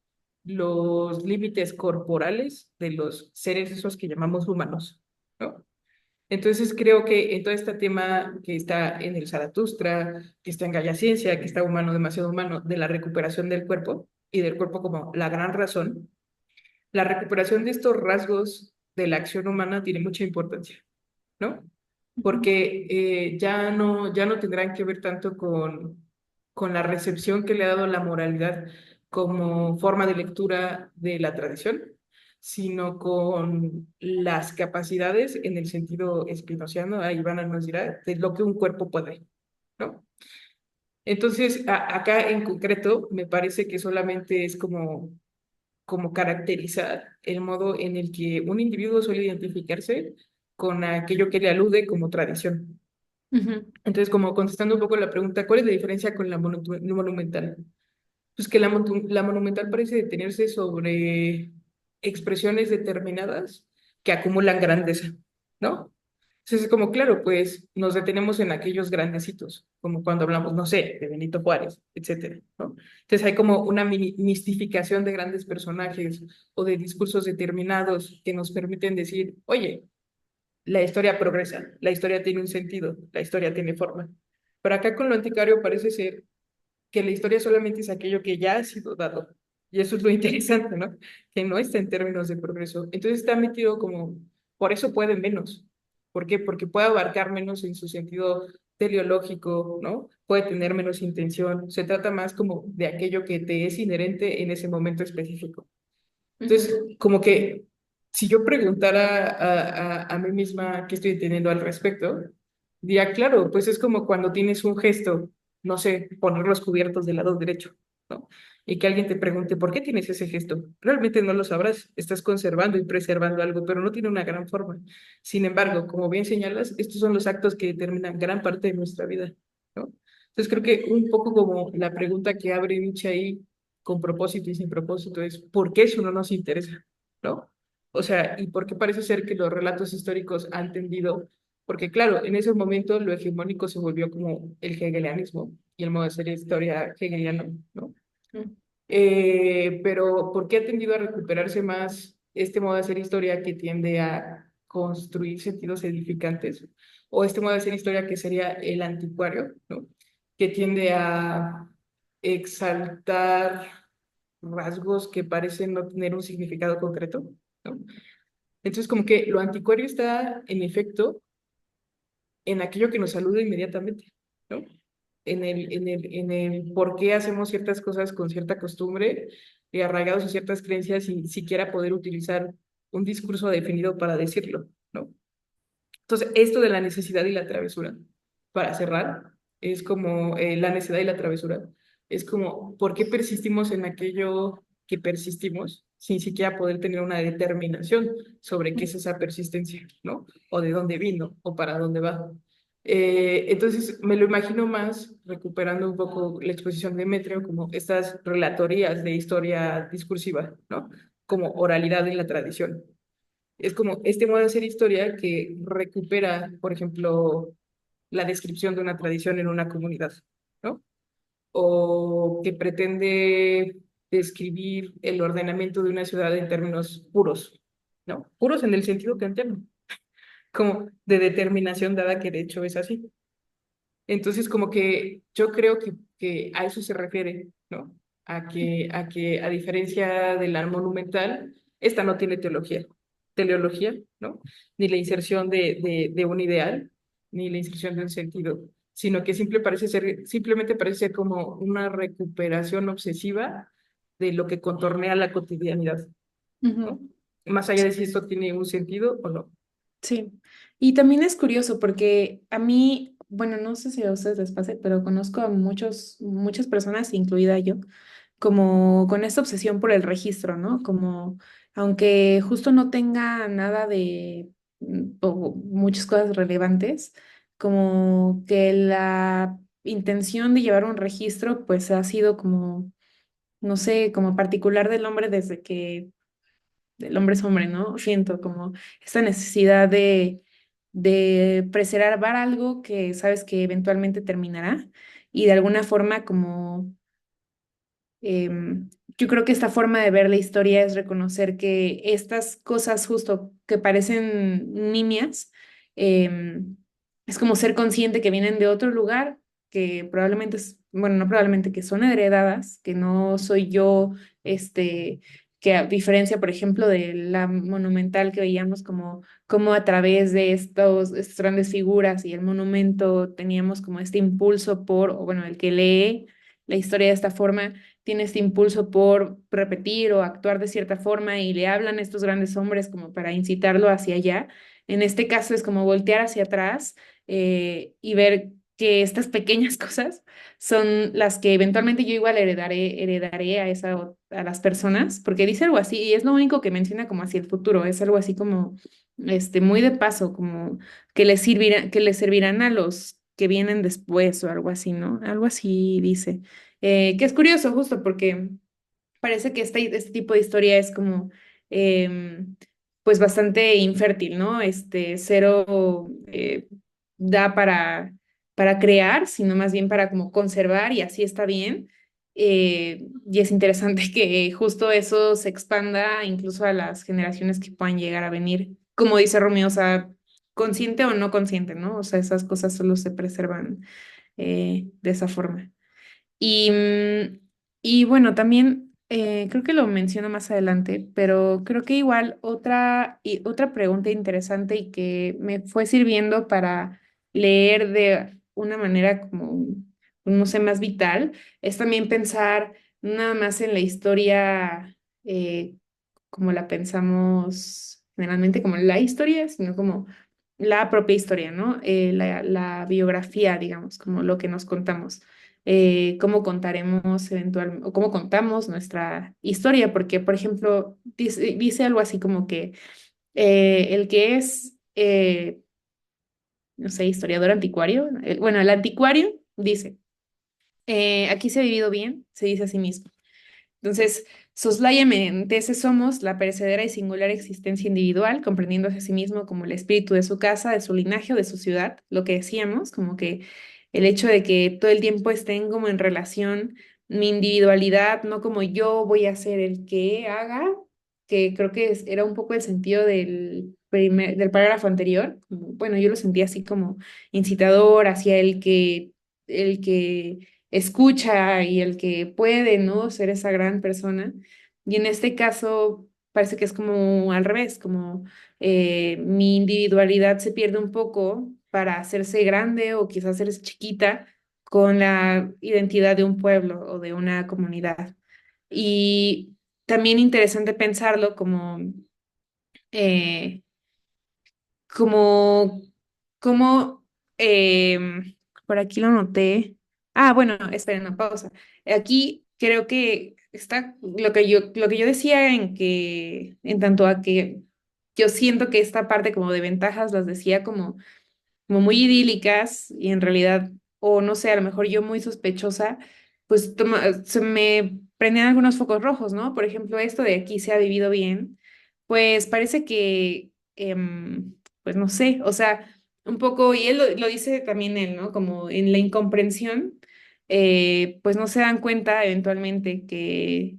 Speaker 2: los límites corporales de los seres esos que llamamos humanos, ¿no? Entonces creo que en todo este tema que está en el Zaratustra, que está en Gaia Ciencia, que está humano, demasiado humano, de la recuperación del cuerpo y del cuerpo como la gran razón, la recuperación de estos rasgos de la acción humana tiene mucha importancia, ¿no?
Speaker 1: ujú,
Speaker 2: Porque ya no tendrán que ver tanto con la recepción que le ha dado la moralidad como forma de lectura de la tradición, sino con las capacidades en el sentido spinociano, ahí Ivana nos dirá, de lo que un cuerpo puede, ¿no? Entonces, acá en concreto, me parece que solamente es como caracterizar el modo en el que un individuo suele identificarse con aquello que le alude como tradición.
Speaker 1: ujú,
Speaker 2: Entonces, como contestando un poco la pregunta, ¿cuál es la diferencia con la monumental? Pues que la monumental parece detenerse sobre expresiones determinadas que acumulan grandeza, ¿no? Entonces es como, claro, pues nos detenemos en aquellos grandecitos, como cuando hablamos, no sé, de Benito Juárez, etcétera, ¿no? Entonces hay como una mistificación de grandes personajes o de discursos determinados que nos permiten decir, oye, la historia progresa, la historia tiene un sentido, la historia tiene forma. Pero acá con lo anticuario parece ser que la historia solamente es aquello que ya ha sido dado. Y eso es lo interesante, ¿no? Que no está en términos de progreso. Entonces está metido como, por eso puede menos. ¿Por qué? Porque puede abarcar menos en su sentido teleológico, ¿no? Puede tener menos intención. Se trata más como de aquello que te es inherente en ese momento específico.
Speaker 1: ujú,
Speaker 2: Entonces, como que si yo preguntara a mí misma qué estoy teniendo al respecto, diría, claro, pues es como cuando tienes un gesto, no sé, poner los cubiertos del lado derecho, ¿no? Y que alguien te pregunte, ¿por qué tienes ese gesto? Realmente no lo sabrás, estás conservando y preservando algo, pero no tiene una gran forma. Sin embargo, como bien señalas, estos son los actos que determinan gran parte de nuestra vida, ¿no? Entonces creo que un poco como la pregunta que abre Nietzsche ahí con propósito y sin propósito es ¿por qué eso no nos interesa? ¿No? O sea, ¿y por qué parece ser que los relatos históricos han tendido? Porque claro, en ese momento lo hegemónico se volvió como el hegelianismo y el modo de hacer historia hegeliano, ¿no?
Speaker 1: ujú,
Speaker 2: Pero ¿por qué ha tendido a recuperarse más este modo de hacer historia que tiende a construir sentidos edificantes? O este modo de hacer historia que sería el anticuario, ¿no? Que tiende a exaltar rasgos que parecen no tener un significado concreto, ¿no? Entonces, como que lo anticuario está, en efecto, en aquello que nos saluda inmediatamente, ¿no? En el por qué hacemos ciertas cosas con cierta costumbre y arraigados a ciertas creencias sin siquiera poder utilizar un discurso definido para decirlo, ¿no? Entonces, esto de la necesidad y la travesura, para cerrar, es como la necesidad y la travesura. Es como, ¿por qué persistimos en aquello que persistimos sin siquiera poder tener una determinación sobre qué es esa persistencia, ¿no? O de dónde vino o para dónde va. Entonces, me lo imagino más recuperando un poco la exposición de Demetrio como estas relatorías de historia discursiva, ¿no? Como oralidad en la tradición. Es como este modo de hacer historia que recupera, por ejemplo, la descripción de una tradición en una comunidad, ¿no? O que pretende describir el ordenamiento de una ciudad en términos puros, ¿no? Puros en el sentido kantiano, como de determinación dada que de hecho es así. Entonces, como que yo creo que a eso se refiere, ¿no? A diferencia de la monumental, esta no tiene teleología, ¿no? Ni la inserción de un ideal, ni la inserción de un sentido, sino que simplemente parece ser como una recuperación obsesiva de lo que contornea la cotidianidad, ¿no?
Speaker 1: Ujú.
Speaker 2: Más allá de si esto tiene un sentido o no.
Speaker 1: Sí, y también es curioso porque a mí, bueno, no sé si a ustedes les pase, pero conozco a muchas personas, incluida yo, como con esta obsesión por el registro, ¿no? Como aunque justo no tenga nada de o muchas cosas relevantes, como que la intención de llevar un registro, pues ha sido como, no sé, como particular del hombre desde que el hombre es hombre, ¿no? Siento como esta necesidad de preservar algo que sabes que eventualmente terminará y de alguna forma como yo creo que esta forma de ver la historia es reconocer que estas cosas justo que parecen nimias, es como ser consciente que vienen de otro lugar, que probablemente, bueno, no probablemente, que son heredadas, que no soy yo, este, que a diferencia, por ejemplo, de la monumental que veíamos como a través de estas grandes figuras y el monumento teníamos como este impulso por, o bueno, el que lee la historia de esta forma tiene este impulso por repetir o actuar de cierta forma y le hablan a estos grandes hombres como para incitarlo hacia allá. En este caso es como voltear hacia atrás y ver que estas pequeñas cosas son las que eventualmente yo igual heredaré a las personas, porque dice algo así y es lo único que menciona como hacia el futuro, es algo así como muy de paso, como que les servirán a los que vienen después o algo así, ¿no? Algo así dice. Que es curioso justo porque parece que este tipo de historia es como, pues bastante infértil, ¿no? Cero da para crear, sino más bien para como conservar y así está bien. Y es interesante que justo eso se expanda incluso a las generaciones que puedan llegar a venir, como dice Romeo, o sea, consciente o no consciente, ¿no? O sea, esas cosas solo se preservan de esa forma. Y, y bueno, también creo que lo menciono más adelante, pero creo que igual otra pregunta interesante y que me fue sirviendo para leer de una manera como, no sé, más vital, es también pensar nada más en la historia como la pensamos generalmente, como la historia, sino como la propia historia, ¿no? La biografía, digamos, como lo que nos contamos cómo contaremos eventualmente, o cómo contamos nuestra historia, porque, por ejemplo, dice algo así como que el que es, no sé, historiador anticuario, bueno, el anticuario dice, aquí se ha vivido bien, se dice a sí mismo. Entonces, soslayamente ese somos la perecedera y singular existencia individual, comprendiéndose a sí mismo como el espíritu de su casa, de su linaje o de su ciudad, lo que decíamos, como que el hecho de que todo el tiempo estén como en relación mi individualidad, no como yo voy a ser el que haga, que creo que era un poco el sentido del parágrafo anterior. Bueno, yo lo sentía así como incitador hacia el que escucha y el que puede, ¿no? Ser esa gran persona. Y en este caso parece que es como al revés, como mi individualidad se pierde un poco para hacerse grande o quizás hacerse chiquita con la identidad de un pueblo o de una comunidad. Y también interesante pensarlo eh, como, como, por aquí lo noté. Ah, bueno, esperen, una pausa. Aquí creo que está lo que yo decía en tanto a que yo siento que esta parte como de ventajas las decía como muy idílicas y en realidad, o no sé, a lo mejor yo muy sospechosa, pues se me prendían algunos focos rojos, ¿no? Por ejemplo, esto de aquí se ha vivido bien, pues parece que, pues no sé, o sea, un poco, y él lo dice también él, ¿no? Como en la incomprensión, pues no se dan cuenta eventualmente que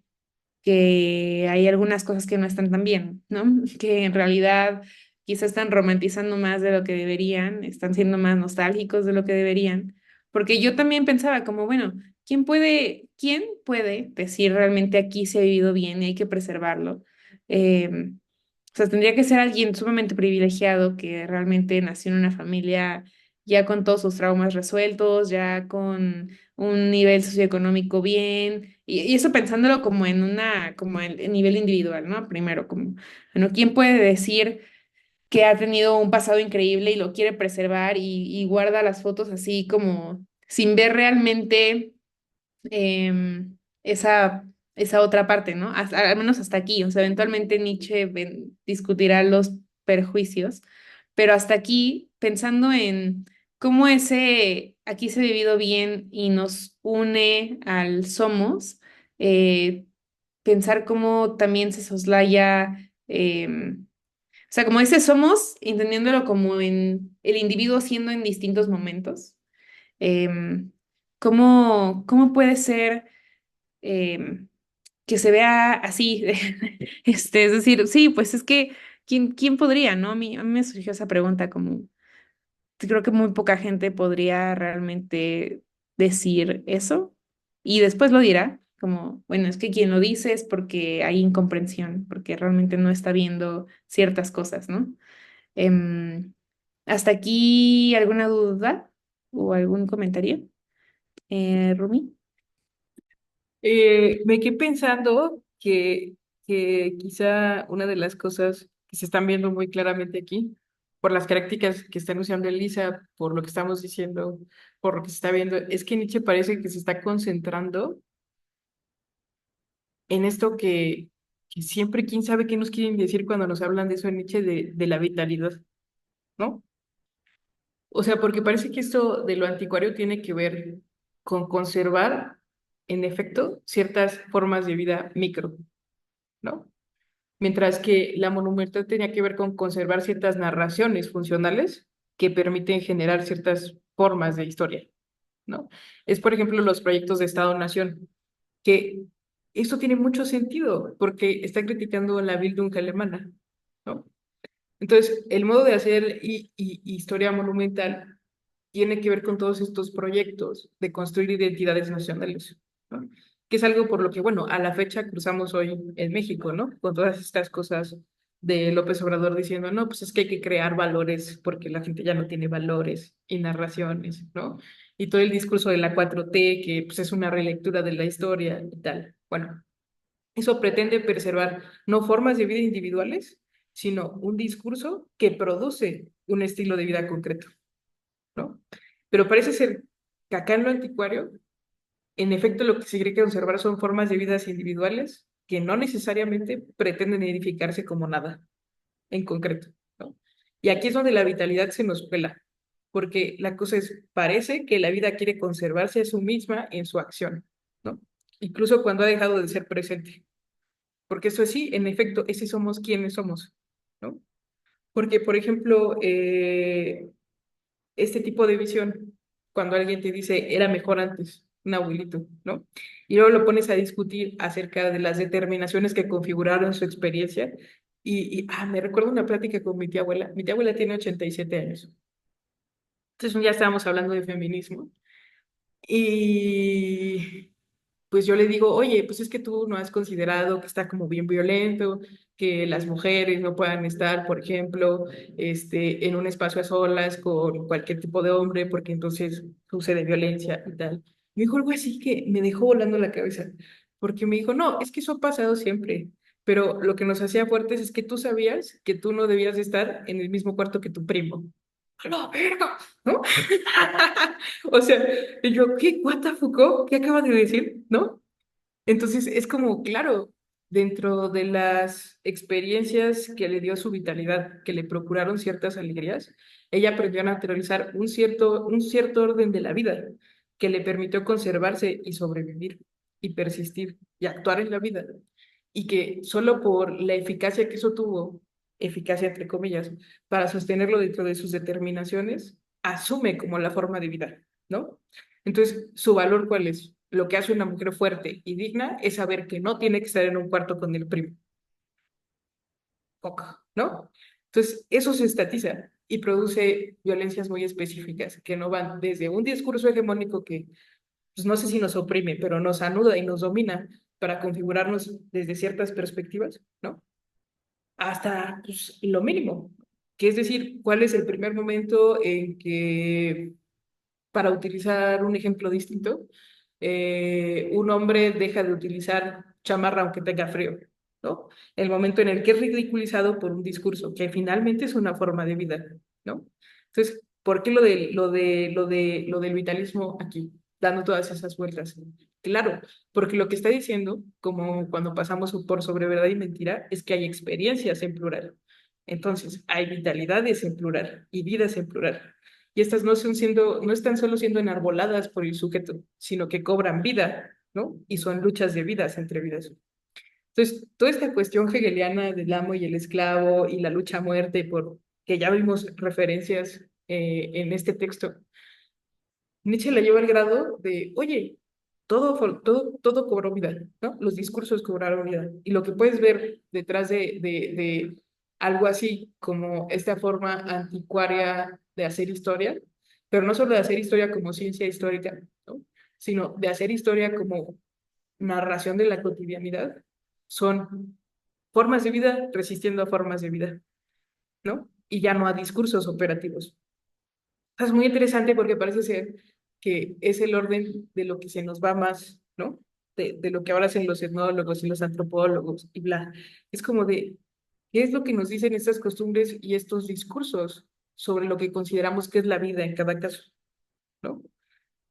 Speaker 1: hay algunas cosas que no están tan bien, ¿no? Que en realidad quizás están romantizando más de lo que deberían, están siendo más nostálgicos de lo que deberían, porque yo también pensaba como, bueno, ¿quién puede decir realmente aquí se ha vivido bien y hay que preservarlo? O sea, tendría que ser alguien sumamente privilegiado que realmente nació en una familia ya con todos sus traumas resueltos, ya con un nivel socioeconómico bien, y eso pensándolo como como el nivel individual, ¿no? Primero, como, bueno, ¿quién puede decir que ha tenido un pasado increíble y lo quiere preservar y guarda las fotos así como sin ver realmente esa otra parte, ¿no? Al menos hasta aquí, o sea, eventualmente Nietzsche discutirá los perjuicios, pero hasta aquí, pensando en cómo aquí se ha vivido bien y nos une al somos, eh, pensar cómo también se soslaya, o sea, como ese somos, entendiéndolo como en el individuo siendo en distintos momentos. em, ¿cómo puede ser em, que se vea así? Es decir, sí, pues es que, ¿quién podría, no? A mí me surgió esa pregunta como, creo que muy poca gente podría realmente decir eso y después lo dirá, como, bueno, es que quien lo dice es porque hay incomprensión, porque realmente no está viendo ciertas cosas, ¿no? Em, ¿Hasta aquí alguna duda o algún comentario, Rumi?
Speaker 2: Me quedé pensando que quizá una de las cosas que se están viendo muy claramente aquí, por las prácticas que está anunciando Elisa, por lo que estamos diciendo, por lo que se está viendo, es que Nietzsche parece que se está concentrando en esto que siempre, quién sabe qué nos quieren decir cuando nos hablan de eso en Nietzsche, de la vitalidad, ¿no? O sea, porque parece que esto de lo anticuario tiene que ver con conservar, en efecto, ciertas formas de vida micro, ¿no? Mientras que la monumental tenía que ver con conservar ciertas narraciones funcionales que permiten generar ciertas formas de historia, ¿no? Es, por ejemplo, los proyectos de Estado-Nación, que esto tiene mucho sentido porque está criticando la Bildung alemana, ¿no? Entonces, el modo de hacer historia monumental tiene que ver con todos estos proyectos de construir identidades nacionales, ¿no? Que es algo por lo que, bueno, a la fecha cruzamos hoy en México, ¿no? Con todas estas cosas de López Obrador diciendo, no, pues es que hay que crear valores porque la gente ya no tiene valores y narraciones, ¿no? Y todo el discurso de la 4T, que pues es una relectura de la historia y tal. Bueno, eso pretende preservar no formas de vida individuales, sino un discurso que produce un estilo de vida concreto, ¿no? Pero parece ser que acá en lo anticuario, en efecto, lo que se quiere conservar son formas de vidas individuales que no necesariamente pretenden edificarse como nada en concreto, ¿no? Y aquí es donde la vitalidad se nos pela, porque la cosa es, parece que la vida quiere conservarse a sí misma en su acción, ¿no? Incluso cuando ha dejado de ser presente. Porque eso es sí, en efecto, ese somos quienes somos, ¿no? Porque, por ejemplo, este tipo de visión, cuando alguien te dice, era mejor antes, un abuelito, ¿no? Y luego lo pones a discutir acerca de las determinaciones que configuraron su experiencia. Me recuerdo una plática con mi tía abuela. Mi tía abuela tiene 87 años. Entonces ya estábamos hablando de feminismo. Y pues yo le digo, oye, pues es que tú no has considerado que está como bien violento, que las mujeres no puedan estar, por ejemplo, en un espacio a solas con cualquier tipo de hombre, porque entonces sucede violencia y tal. Me dijo algo así que me dejó volando la cabeza, porque me dijo, no, es que eso ha pasado siempre, pero lo que nos hacía fuertes es que tú sabías que tú no debías estar en el mismo cuarto que tu primo. ¡a la verga! ¿No? O sea, y yo, ¿qué? ¿What the Foucault? ¿Qué acaba de decir? ¿No? Entonces es como, claro, dentro de las experiencias que le dio su vitalidad, que le procuraron ciertas alegrías, ella aprendió a naturalizar un cierto orden de la vida que le permitió conservarse y sobrevivir y persistir y actuar en la vida. Y que solo por la eficacia que eso tuvo, eficacia entre comillas, para sostenerlo dentro de sus determinaciones, asume como la forma de vida, ¿no? Entonces, ¿su valor cuál es? Lo que hace una mujer fuerte y digna es saber que no tiene que estar en un cuarto con el primo, poca, ¿no? Entonces, eso se estatiza y produce violencias muy específicas que no van desde un discurso hegemónico que, pues no sé si nos oprime, pero nos anuda y nos domina para configurarnos desde ciertas perspectivas, ¿no? Hasta pues, lo mínimo, que es decir, cuál es el primer momento en que, para utilizar un ejemplo distinto, un hombre deja de utilizar chamarra aunque tenga frío, ¿no? El momento en el que es ridiculizado por un discurso que finalmente es una forma de vida, ¿no? Entonces, ¿por qué lo del vitalismo aquí, dando todas esas vueltas? Claro, porque lo que está diciendo, como cuando pasamos por sobre verdad y mentira, es que hay experiencias en plural. Entonces, hay vitalidades en plural y vidas en plural. Y estas no están solo siendo enarboladas por el sujeto, sino que cobran vida, ¿no? Y son luchas de vidas entre vidas. Entonces, toda esta cuestión hegeliana del amo y el esclavo y la lucha a muerte, por que ya vimos referencias en este texto, Nietzsche la lleva al grado de, oye, todo cobró vida, ¿no? Los discursos cobraron vida. Y lo que puedes ver detrás de algo así como esta forma anticuaria de hacer historia, pero no solo de hacer historia como ciencia histórica, ¿no? Sino de hacer historia como narración de la cotidianidad, son formas de vida resistiendo a formas de vida, ¿no? Y ya no a discursos operativos. Es muy interesante porque parece ser que es el orden de lo que se nos va más, ¿no? De lo que ahora hacen los etnólogos y los antropólogos y bla. Es como de, ¿qué es lo que nos dicen estas costumbres y estos discursos sobre lo que consideramos que es la vida en cada caso, ¿no?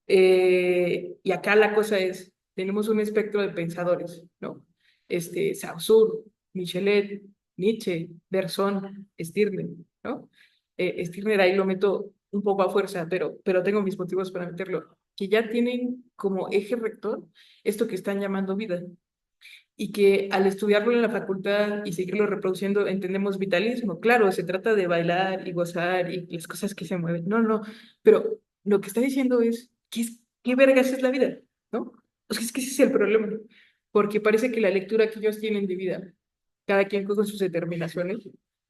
Speaker 2: Y acá la cosa es, tenemos un espectro de pensadores, ¿no? Saussure, Michelet, Nietzsche, Bergson, Stirner, ¿no? Stirner ahí lo meto un poco a fuerza, pero tengo mis motivos para meterlo, que ya tienen como eje rector esto que están llamando vida, y que al estudiarlo en la facultad y seguirlo reproduciendo entendemos vitalismo. Claro, se trata de bailar y gozar y las cosas que se mueven. No, no, pero lo que está diciendo es, ¿qué vergas es la vida? ¿No? O sea, es que ese es el problema, porque parece que la lectura que ellos tienen de vida, cada quien con sus determinaciones,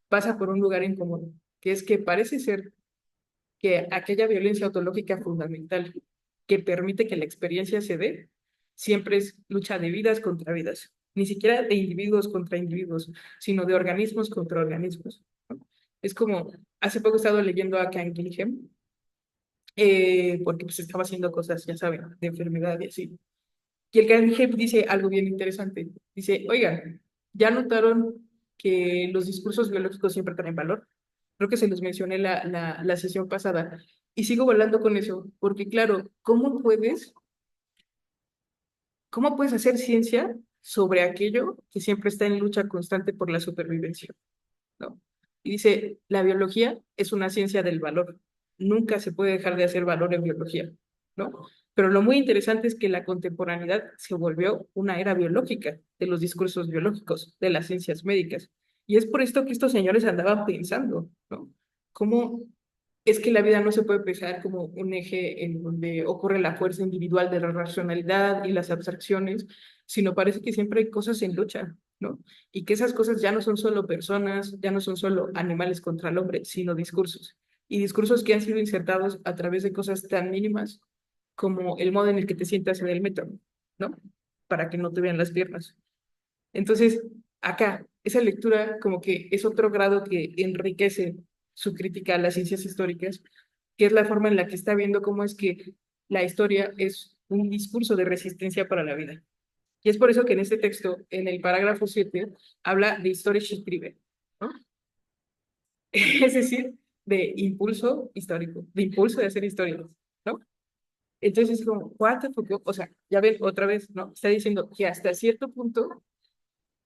Speaker 2: pasa por un lugar en común, que es que parece ser que aquella violencia ontológica fundamental que permite que la experiencia se dé, siempre es lucha de vidas contra vidas, ni siquiera de individuos contra individuos, sino de organismos contra organismos, ¿no? Es como, hace poco he estado leyendo a Kang Gilliam, porque pues estaba haciendo cosas, ya saben, de enfermedad y así. Y el Kang Gilliam dice algo bien interesante. Dice, oigan, ¿ya notaron que los discursos biológicos siempre traen valor? Creo que se los mencioné la sesión pasada. Y sigo volando con eso, porque claro, cómo puedes hacer ciencia sobre aquello que siempre está en lucha constante por la supervivencia, ¿no? Y dice, la biología es una ciencia del valor. Nunca se puede dejar de hacer valor en biología, ¿no? Pero lo muy interesante es que la contemporaneidad se volvió una era biológica de los discursos biológicos, de las ciencias médicas. Y es por esto que estos señores andaban pensando, ¿no? ¿Cómo es que la vida no se puede pensar como un eje en donde ocurre la fuerza individual de la racionalidad y las abstracciones, sino parece que siempre hay cosas en lucha, ¿no? Y que esas cosas ya no son solo personas, ya no son solo animales contra el hombre, sino discursos. Y discursos que han sido insertados a través de cosas tan mínimas como el modo en el que te sientas en el metro, ¿no? Para que no te vean las piernas. Entonces, acá, esa lectura como que es otro grado que enriquece su crítica a las ciencias históricas, que es la forma en la que está viendo cómo es que la historia es un discurso de resistencia para la vida. Y es por eso que en este texto, en el parágrafo 7 habla de historia escribe, ¿no? Es decir, de impulso histórico, de impulso de hacer historias, ¿no? Entonces es como, what the fuck? O sea, ya ven, otra vez, ¿no? Está diciendo que hasta cierto punto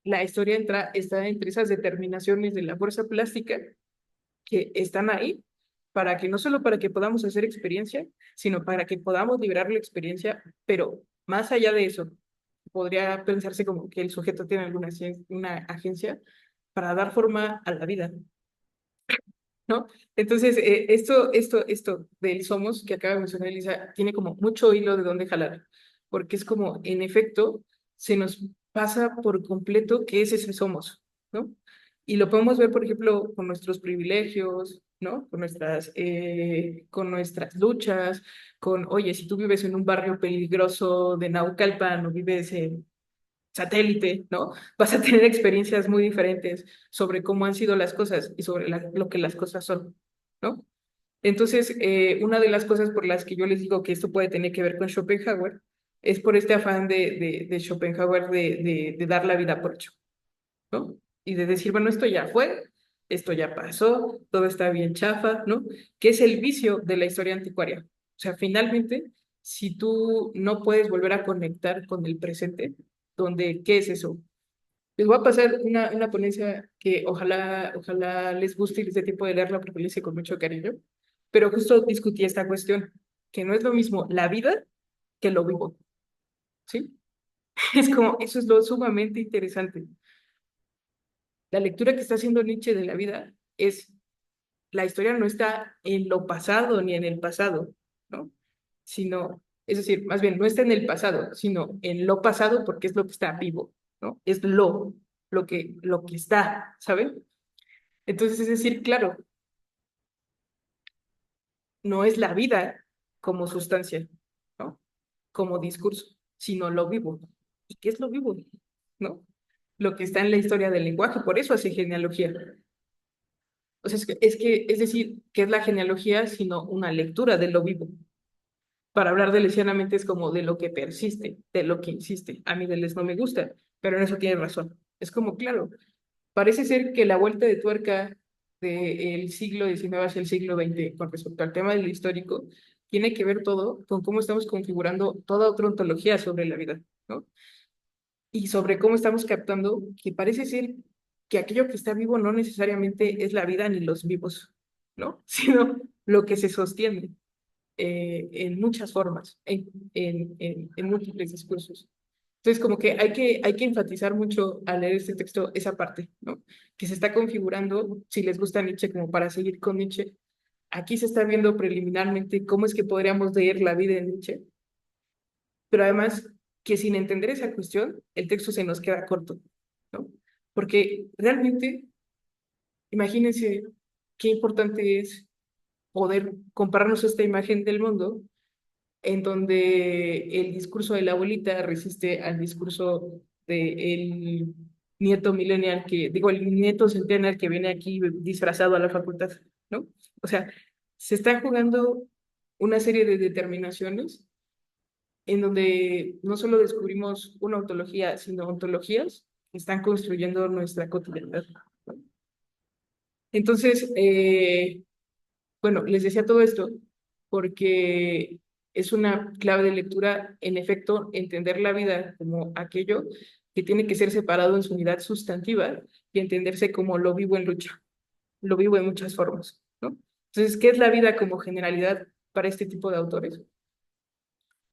Speaker 2: la historia está entre esas determinaciones de la fuerza plástica que están ahí para que no solo para que podamos hacer experiencia, sino para que podamos liberar la experiencia, pero más allá de eso, podría pensarse como que el sujeto tiene una agencia para dar forma a la vida, ¿no? Entonces, esto del somos que acaba de mencionar Elisa tiene como mucho hilo de dónde jalar, porque es como, en efecto, se nos pasa por completo qué es ese somos, ¿no? Y lo podemos ver, por ejemplo, con nuestros privilegios, ¿no? Con nuestras luchas, oye, si tú vives en un barrio peligroso de Naucalpan o vives en Satélite, ¿no? Vas a tener experiencias muy diferentes sobre cómo han sido las cosas y sobre lo que las cosas son, ¿no? Entonces, una de las cosas por las que yo les digo que esto puede tener que ver con Schopenhauer es por este afán de Schopenhauer de dar la vida por hecho, ¿no? Y de decir, bueno, esto ya fue, esto ya pasó, todo está bien chafa, ¿no? Que es el vicio de la historia anticuaria. O sea, finalmente, si tú no puedes volver a conectar con el presente, donde, ¿qué es eso? Les voy a pasar una ponencia que ojalá les guste y les dé tiempo de leerla porque lo hice con mucho cariño, pero justo discutí esta cuestión, que no es lo mismo la vida que lo vivo, ¿sí? Es como, eso es lo sumamente interesante. La lectura que está haciendo Nietzsche de la vida es, la historia no está en lo pasado ni en el pasado, ¿no? Sino, es decir, más bien, no está en el pasado, sino en lo pasado porque es lo que está vivo, ¿no? Es lo que está, ¿saben? Entonces, es decir, claro, no es la vida como sustancia, ¿no? Como discurso, sino lo vivo. ¿Y qué es lo vivo? ¿No? Lo que está en la historia del lenguaje, por eso hace genealogía. O sea, es decir, ¿qué es la genealogía sino una lectura de lo vivo? Para hablar de lesianamente es como de lo que persiste, de lo que insiste. A mí Deleuze no me gusta, pero en eso tiene razón. Es como, claro, parece ser que la vuelta de tuerca del siglo XIX hacia el siglo XX con respecto al tema de lo histórico tiene que ver todo con cómo estamos configurando toda otra ontología sobre la vida, ¿no? Y sobre cómo estamos captando que parece ser que aquello que está vivo no necesariamente es la vida ni los vivos, ¿no? Sino lo que se sostiene en muchas formas, en múltiples discursos. Entonces, como que hay que enfatizar mucho al leer este texto esa parte, ¿no? Que se está configurando, si les gusta Nietzsche, como para seguir con Nietzsche, aquí se está viendo preliminarmente cómo es que podríamos leer la vida de Nietzsche, pero además que sin entender esa cuestión, el texto se nos queda corto, ¿no? Porque realmente, imagínense qué importante es poder compararnos esta imagen del mundo en donde el discurso de la abuelita resiste al discurso del nieto millennial el nieto centennial que viene aquí disfrazado a la facultad, ¿no? O sea, se están jugando una serie de determinaciones en donde no solo descubrimos una ontología, sino ontologías que están construyendo nuestra cotidianidad, ¿no? Entonces, bueno, les decía todo esto porque es una clave de lectura, en efecto, entender la vida como aquello que tiene que ser separado en su unidad sustantiva y entenderse como lo vivo en lucha, lo vivo en muchas formas, ¿no? Entonces, ¿qué es la vida como generalidad para este tipo de autores?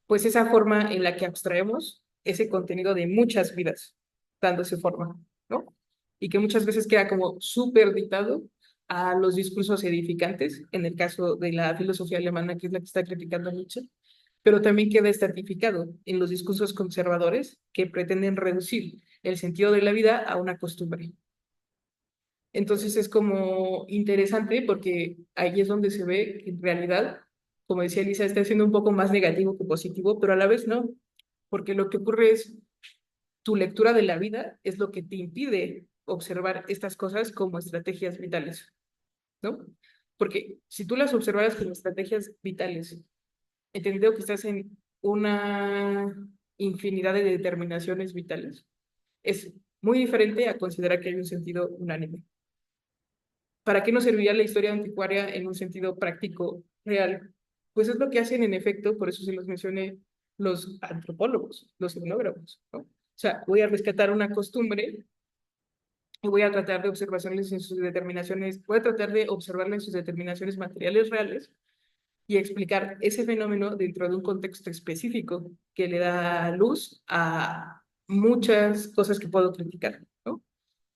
Speaker 2: Pues esa forma en la que abstraemos ese contenido de muchas vidas, dándose forma, ¿no? Y que muchas veces queda como súper dictado a los discursos edificantes, en el caso de la filosofía alemana, que es la que está criticando a Nietzsche, pero también queda estratificado en los discursos conservadores que pretenden reducir el sentido de la vida a una costumbre. Entonces es como interesante porque ahí es donde se ve que en realidad, como decía Lisa, está siendo un poco más negativo que positivo, pero a la vez no, porque lo que ocurre es tu lectura de la vida es lo que te impide observar estas cosas como estrategias vitales, ¿no? Porque si tú las observaras como estrategias vitales, entendiendo que estás en una infinidad de determinaciones vitales, es muy diferente a considerar que hay un sentido unánime. ¿para qué nos serviría la historia anticuaria en un sentido práctico real? Pues es lo que hacen en efecto, por eso se los mencioné, los antropólogos, los etnógrafos, ¿no? O sea, voy a rescatar una costumbre y voy a tratar de observaciones en sus determinaciones, voy a tratar de observarla en sus determinaciones materiales reales y explicar ese fenómeno dentro de un contexto específico que le da luz a muchas cosas que puedo criticar, ¿no?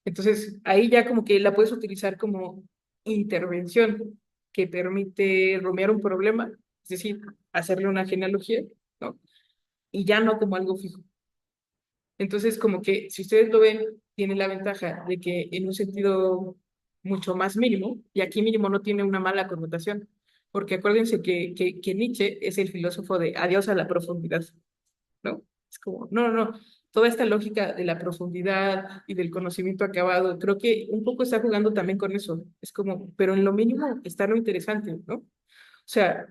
Speaker 2: Entonces, ahí ya como que la puedes utilizar como intervención que permite rumiar un problema, es decir, hacerle una genealogía, ¿no? Y ya no como algo fijo. Entonces, como que si ustedes lo ven, tiene la ventaja de que en un sentido mucho más mínimo, y aquí mínimo no tiene una mala connotación, porque acuérdense que Nietzsche es el filósofo de adiós a la profundidad, ¿no? Es como, no, no, no, toda esta lógica de la profundidad y del conocimiento acabado, creo que un poco está jugando también con eso, es como, pero en lo mínimo está lo interesante, ¿no? O sea,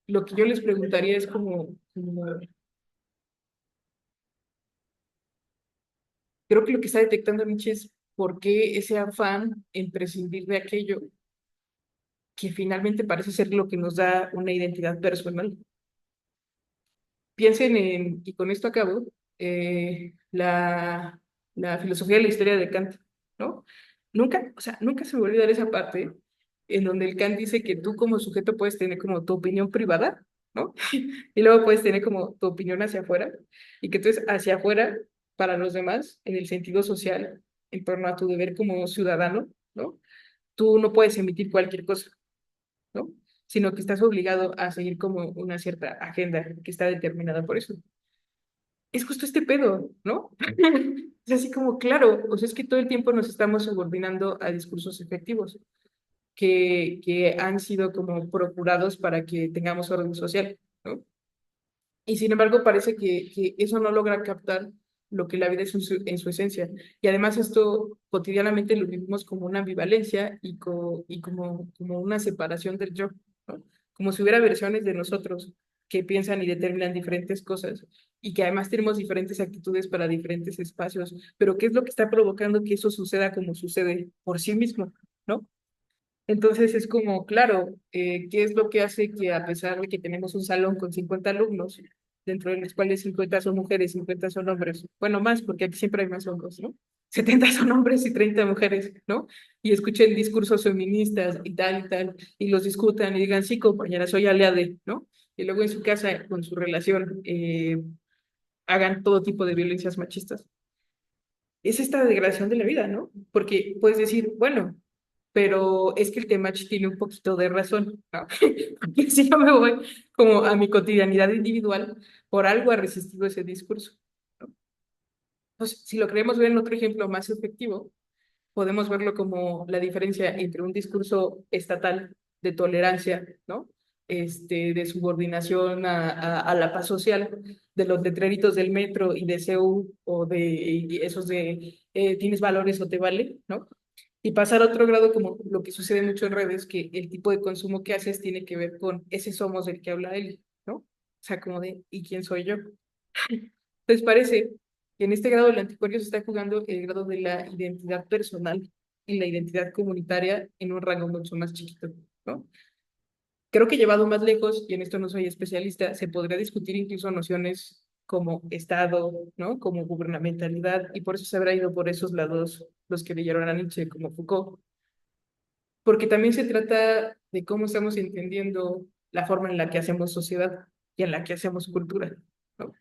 Speaker 2: lo que yo les preguntaría es como creo que lo que está detectando Nietzsche es por qué ese afán en prescindir de aquello que finalmente parece ser lo que nos da una identidad personal. Piensen en, y con esto acabo, la filosofía de la historia de Kant, ¿no? Nunca, o sea, nunca se me va a olvidar esa parte en donde el Kant dice que tú como sujeto puedes tener como tu opinión privada, ¿no? Y luego puedes tener como tu opinión hacia afuera, y que entonces hacia afuera, para los demás, en el sentido social, en torno a tu deber como ciudadano, ¿no? Tú no puedes emitir cualquier cosa, ¿no? Sino que estás obligado a seguir como una cierta agenda que está determinada por eso. Es justo este pedo, ¿no? Es así como, claro, o sea, es que todo el tiempo nos estamos subordinando a discursos efectivos que han sido como procurados para que tengamos orden social, ¿no? Y sin embargo, parece que eso no logra captar lo que la vida es en su esencia. Y además esto cotidianamente lo vivimos como una ambivalencia y como una separación del yo, ¿no? Como si hubiera versiones de nosotros que piensan y determinan diferentes cosas y que además tenemos diferentes actitudes para diferentes espacios. Pero ¿qué es lo que está provocando que eso suceda como sucede por sí mismo, ¿no? Entonces es como, claro, ¿qué es lo que hace que a pesar de que tenemos un salón con 50 alumnos, dentro de los cuales 50 son mujeres, 50 son hombres, bueno, más, porque aquí siempre hay más hombres, ¿no? 70 son hombres y 30 mujeres, ¿no? Y escuchen discursos feministas y tal, y los discutan y digan, sí, compañera, soy aliada de, ¿no? Y luego en su casa, con su relación, hagan todo tipo de violencias machistas. Es esta degradación de la vida, ¿no? Porque puedes decir, bueno, pero es que el Temach tiene un poquito de razón, ¿no? Porque si yo me voy como a mi cotidianidad individual, por algo ha resistido ese discurso, ¿no? Entonces, si lo queremos ver en otro ejemplo más efectivo, podemos verlo como la diferencia entre un discurso estatal de tolerancia, ¿no? De subordinación a la paz social, de los letreritos del metro y de CEU o de y esos de tienes valores o te vale, ¿no? Y pasar a otro grado, como lo que sucede mucho en redes, que el tipo de consumo que haces tiene que ver con ese somos del que habla él, ¿no? O sea, como de, ¿y quién soy yo? Entonces parece que en este grado del anticuario se está jugando el grado de la identidad personal y la identidad comunitaria en un rango mucho más chiquito, ¿no? Creo que llevado más lejos, y en esto no soy especialista, se podría discutir incluso nociones como Estado, ¿no? Como gubernamentalidad, y por eso se habrá ido por esos lados los que leyeron a Nietzsche, como Foucault, porque también se trata de cómo estamos entendiendo la forma en la que hacemos sociedad y en la que hacemos cultura, ¿no?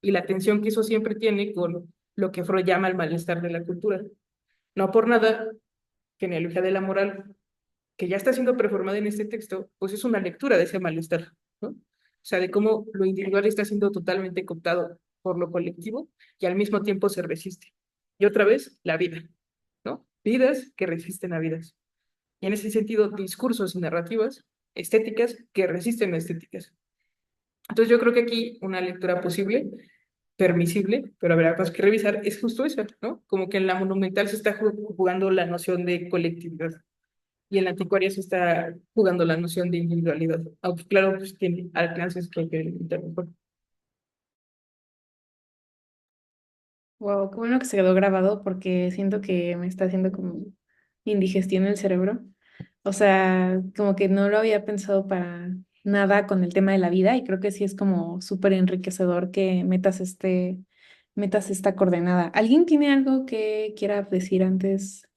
Speaker 2: Y la tensión que eso siempre tiene con lo que Freud llama el malestar de la cultura. No por nada, genealogía de la moral, que ya está siendo performada en este texto, pues es una lectura de ese malestar, ¿no? O sea, de cómo lo individual está siendo totalmente cooptado por lo colectivo y al mismo tiempo se resiste. Y otra vez, la vida, ¿no? Vidas que resisten a vidas. Y en ese sentido, discursos y narrativas estéticas que resisten a estéticas. Entonces yo creo que aquí una lectura posible, permisible, pero habrá cosas que revisar, es justo esa, ¿no? Como que en la monumental se está jugando la noción de colectividad y en la anticuaria se está jugando la noción de individualidad, aunque claro, pues tiene alcances que hay que delimitar mejor.
Speaker 1: Wow, qué bueno que se quedó grabado porque siento que me está haciendo como indigestión en el cerebro. O sea, como que no lo había pensado para nada con el tema de la vida y creo que sí es como súper enriquecedor que metas esta coordenada. ¿Alguien tiene algo que quiera decir antes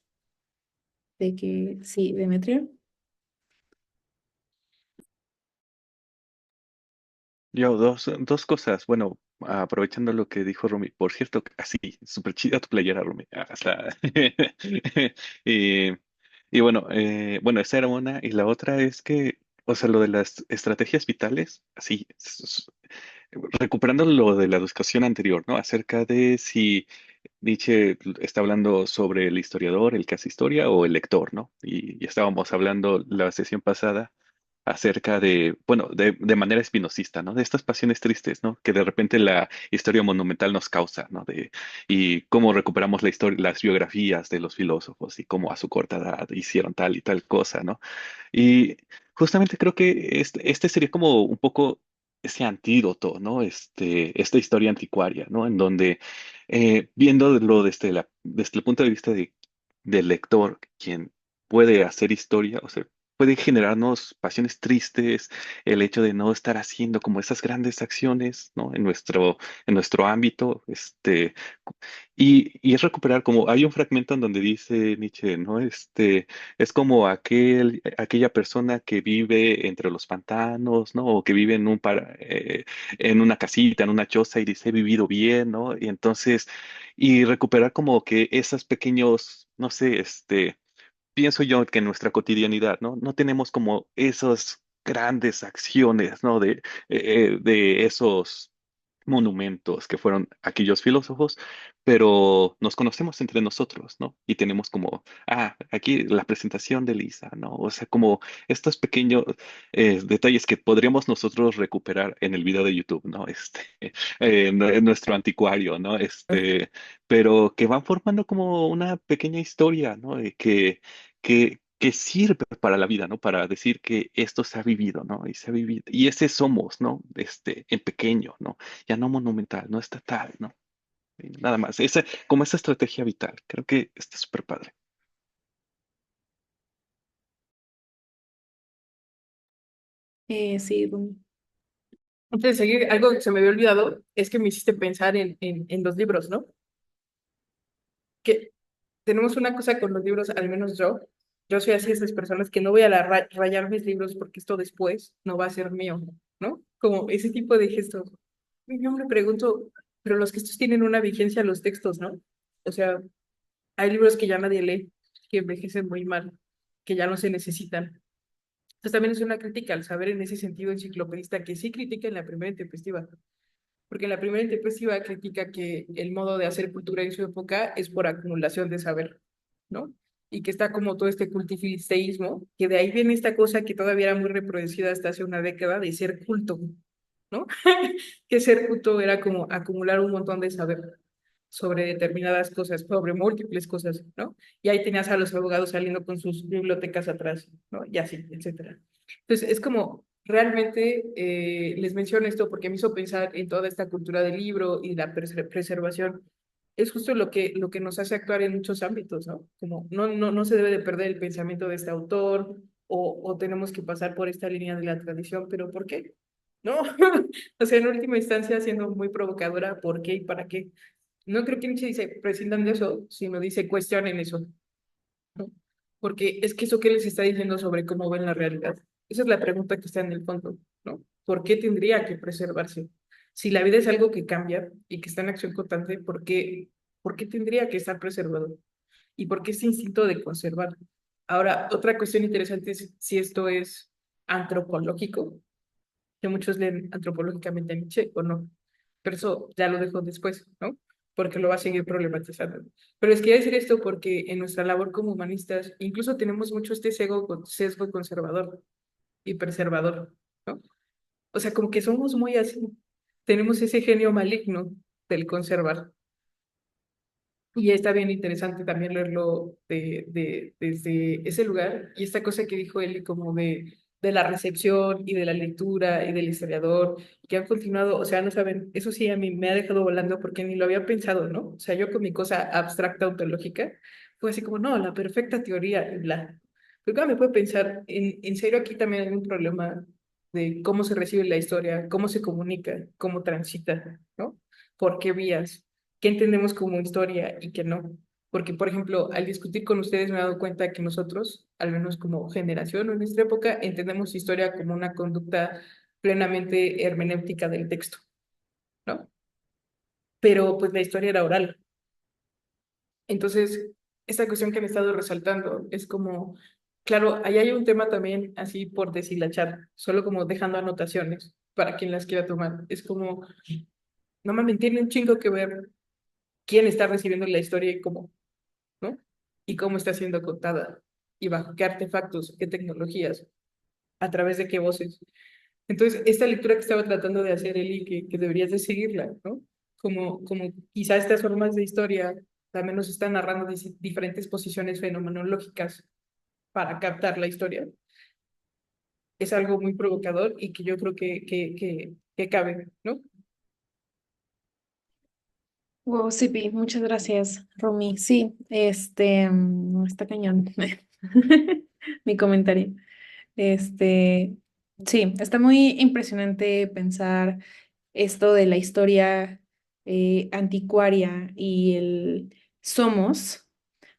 Speaker 1: de que sí, Demetrio?
Speaker 3: Yo, dos cosas. Bueno, aprovechando lo que dijo Rumi, por cierto, así, súper chida tu playera, Rumi. Y, y bueno, bueno, esa era una. Y la otra es que, o sea, lo de las estrategias vitales, así, recuperando lo de la discusión anterior, ¿no? Acerca de si Nietzsche está hablando sobre el historiador, el que hace historia, o el lector, ¿no? Y estábamos hablando la sesión pasada acerca de, bueno, de manera espinosista, ¿no? De estas pasiones tristes, ¿no? Que de repente la historia monumental nos causa, ¿no? Y cómo recuperamos la historia, las biografías de los filósofos y cómo a su corta edad hicieron tal y tal cosa, ¿no? Y justamente creo que este sería como un poco ese antídoto, ¿no? Esta historia anticuaria, ¿no? En donde, viéndolo desde el punto de vista del lector, quien puede hacer historia, o sea, puede generarnos pasiones tristes, el hecho de no estar haciendo como esas grandes acciones, ¿no? En nuestro ámbito, y es recuperar como, hay un fragmento en donde dice Nietzsche, ¿no? Es como aquella persona que vive entre los pantanos, ¿no? O que vive en una casita, en una choza y dice, he vivido bien, ¿no? Y entonces, y recuperar como que esos pequeños, no sé, pienso yo que en nuestra cotidianidad, ¿no? No tenemos como esas grandes acciones, ¿no? De esos monumentos que fueron aquellos filósofos, pero nos conocemos entre nosotros, ¿no? Y tenemos como, aquí la presentación de Lisa, ¿no? O sea, como estos pequeños detalles que podríamos nosotros recuperar en el video de YouTube, ¿no? En nuestro anticuario, ¿no? Pero que van formando como una pequeña historia, ¿no? Que sirve para la vida, ¿no? Para decir que esto se ha vivido, ¿no? Y se ha vivido, y ese somos, ¿no? En pequeño, ¿no? Ya no monumental, no estatal, ¿no? Y nada más. Como esa estrategia vital. Creo que está súper padre.
Speaker 1: Sí, Rumi.
Speaker 2: Antes de seguir, algo que se me había olvidado es que me hiciste pensar en los libros, ¿no? Que tenemos una cosa con los libros, al menos yo soy así de esas personas que no voy a rayar mis libros porque esto después no va a ser mío, ¿no? Como ese tipo de gestos. Yo me pregunto, pero los que estos tienen una vigencia los textos, ¿no? O sea, hay libros que ya nadie lee, que envejecen muy mal, que ya no se necesitan. Entonces también es una crítica al saber en ese sentido enciclopedista que sí critica en la primera intempestiva, porque en la primera intempestiva critica que el modo de hacer cultura en su época es por acumulación de saber, ¿no? Y que está como todo este cultifisteísmo, que de ahí viene esta cosa que todavía era muy reproducida hasta hace una década de ser culto, ¿no? Que ser culto era como acumular un montón de saber sobre determinadas cosas, sobre múltiples cosas, ¿no? Y ahí tenías a los abogados saliendo con sus bibliotecas atrás, ¿no? Y así, etcétera. Entonces, es como, realmente les menciono esto porque me hizo pensar en toda esta cultura del libro y la preservación. Es justo lo que nos hace actuar en muchos ámbitos, ¿no? Como no se debe de perder el pensamiento de este autor o tenemos que pasar por esta línea de la tradición, pero ¿por qué? No, o sea, en última instancia, siendo muy provocadora, ¿por qué y para qué? No creo que Nietzsche dice prescindan de eso, sino dice cuestionen eso, ¿no? Porque es que eso que les está diciendo sobre cómo ven la realidad. Esa es la pregunta que está en el fondo, ¿no? ¿Por qué tendría que preservarse? Si la vida es algo que cambia y que está en acción constante, ¿por qué tendría que estar preservado? ¿Y por qué ese instinto de conservar? Ahora, otra cuestión interesante es si esto es antropológico, que muchos leen antropológicamente a Nietzsche o no, pero eso ya lo dejo después, ¿no? Porque lo va a seguir problematizando. Pero les quería decir esto porque en nuestra labor como humanistas incluso tenemos mucho este sesgo conservador y preservador, ¿no? O sea, como que somos muy así, tenemos ese genio maligno del conservar. Y está bien interesante también leerlo desde ese lugar y esta cosa que dijo él como de la recepción y de la lectura y del historiador que han continuado, o sea, no saben, eso sí a mí me ha dejado volando porque ni lo había pensado, ¿no? O sea, yo con mi cosa abstracta ontológica, fue así como, no, la perfecta teoría y bla. Pero claro, me puede pensar, en serio aquí también hay un problema de cómo se recibe la historia, cómo se comunica, cómo transita, ¿no? ¿Por qué vías? ¿Qué entendemos como historia y qué no? Porque, por ejemplo, al discutir con ustedes me he dado cuenta que nosotros, al menos como generación o en nuestra época, entendemos historia como una conducta plenamente hermenéutica del texto, ¿no? Pero pues la historia era oral. Entonces, esta cuestión que han estado resaltando es como, claro, ahí hay un tema también así por deshilachar, solo como dejando anotaciones para quien las quiera tomar. Es como, no mames, tiene un chingo que ver quién está recibiendo la historia y cómo, ¿no? Y cómo está siendo contada y bajo qué artefactos, qué tecnologías, a través de qué voces. Entonces, esta lectura que estaba tratando de hacer Eli, que deberías de seguirla, ¿no? Como quizá estas formas de historia también nos están narrando diferentes posiciones fenomenológicas para captar la historia. Es algo muy provocador y que yo creo que cabe, ¿no?
Speaker 1: Wow, sí, muchas gracias, Romy. Sí, no está cañón mi comentario. Este, sí, está muy impresionante pensar esto de la historia anticuaria y el somos,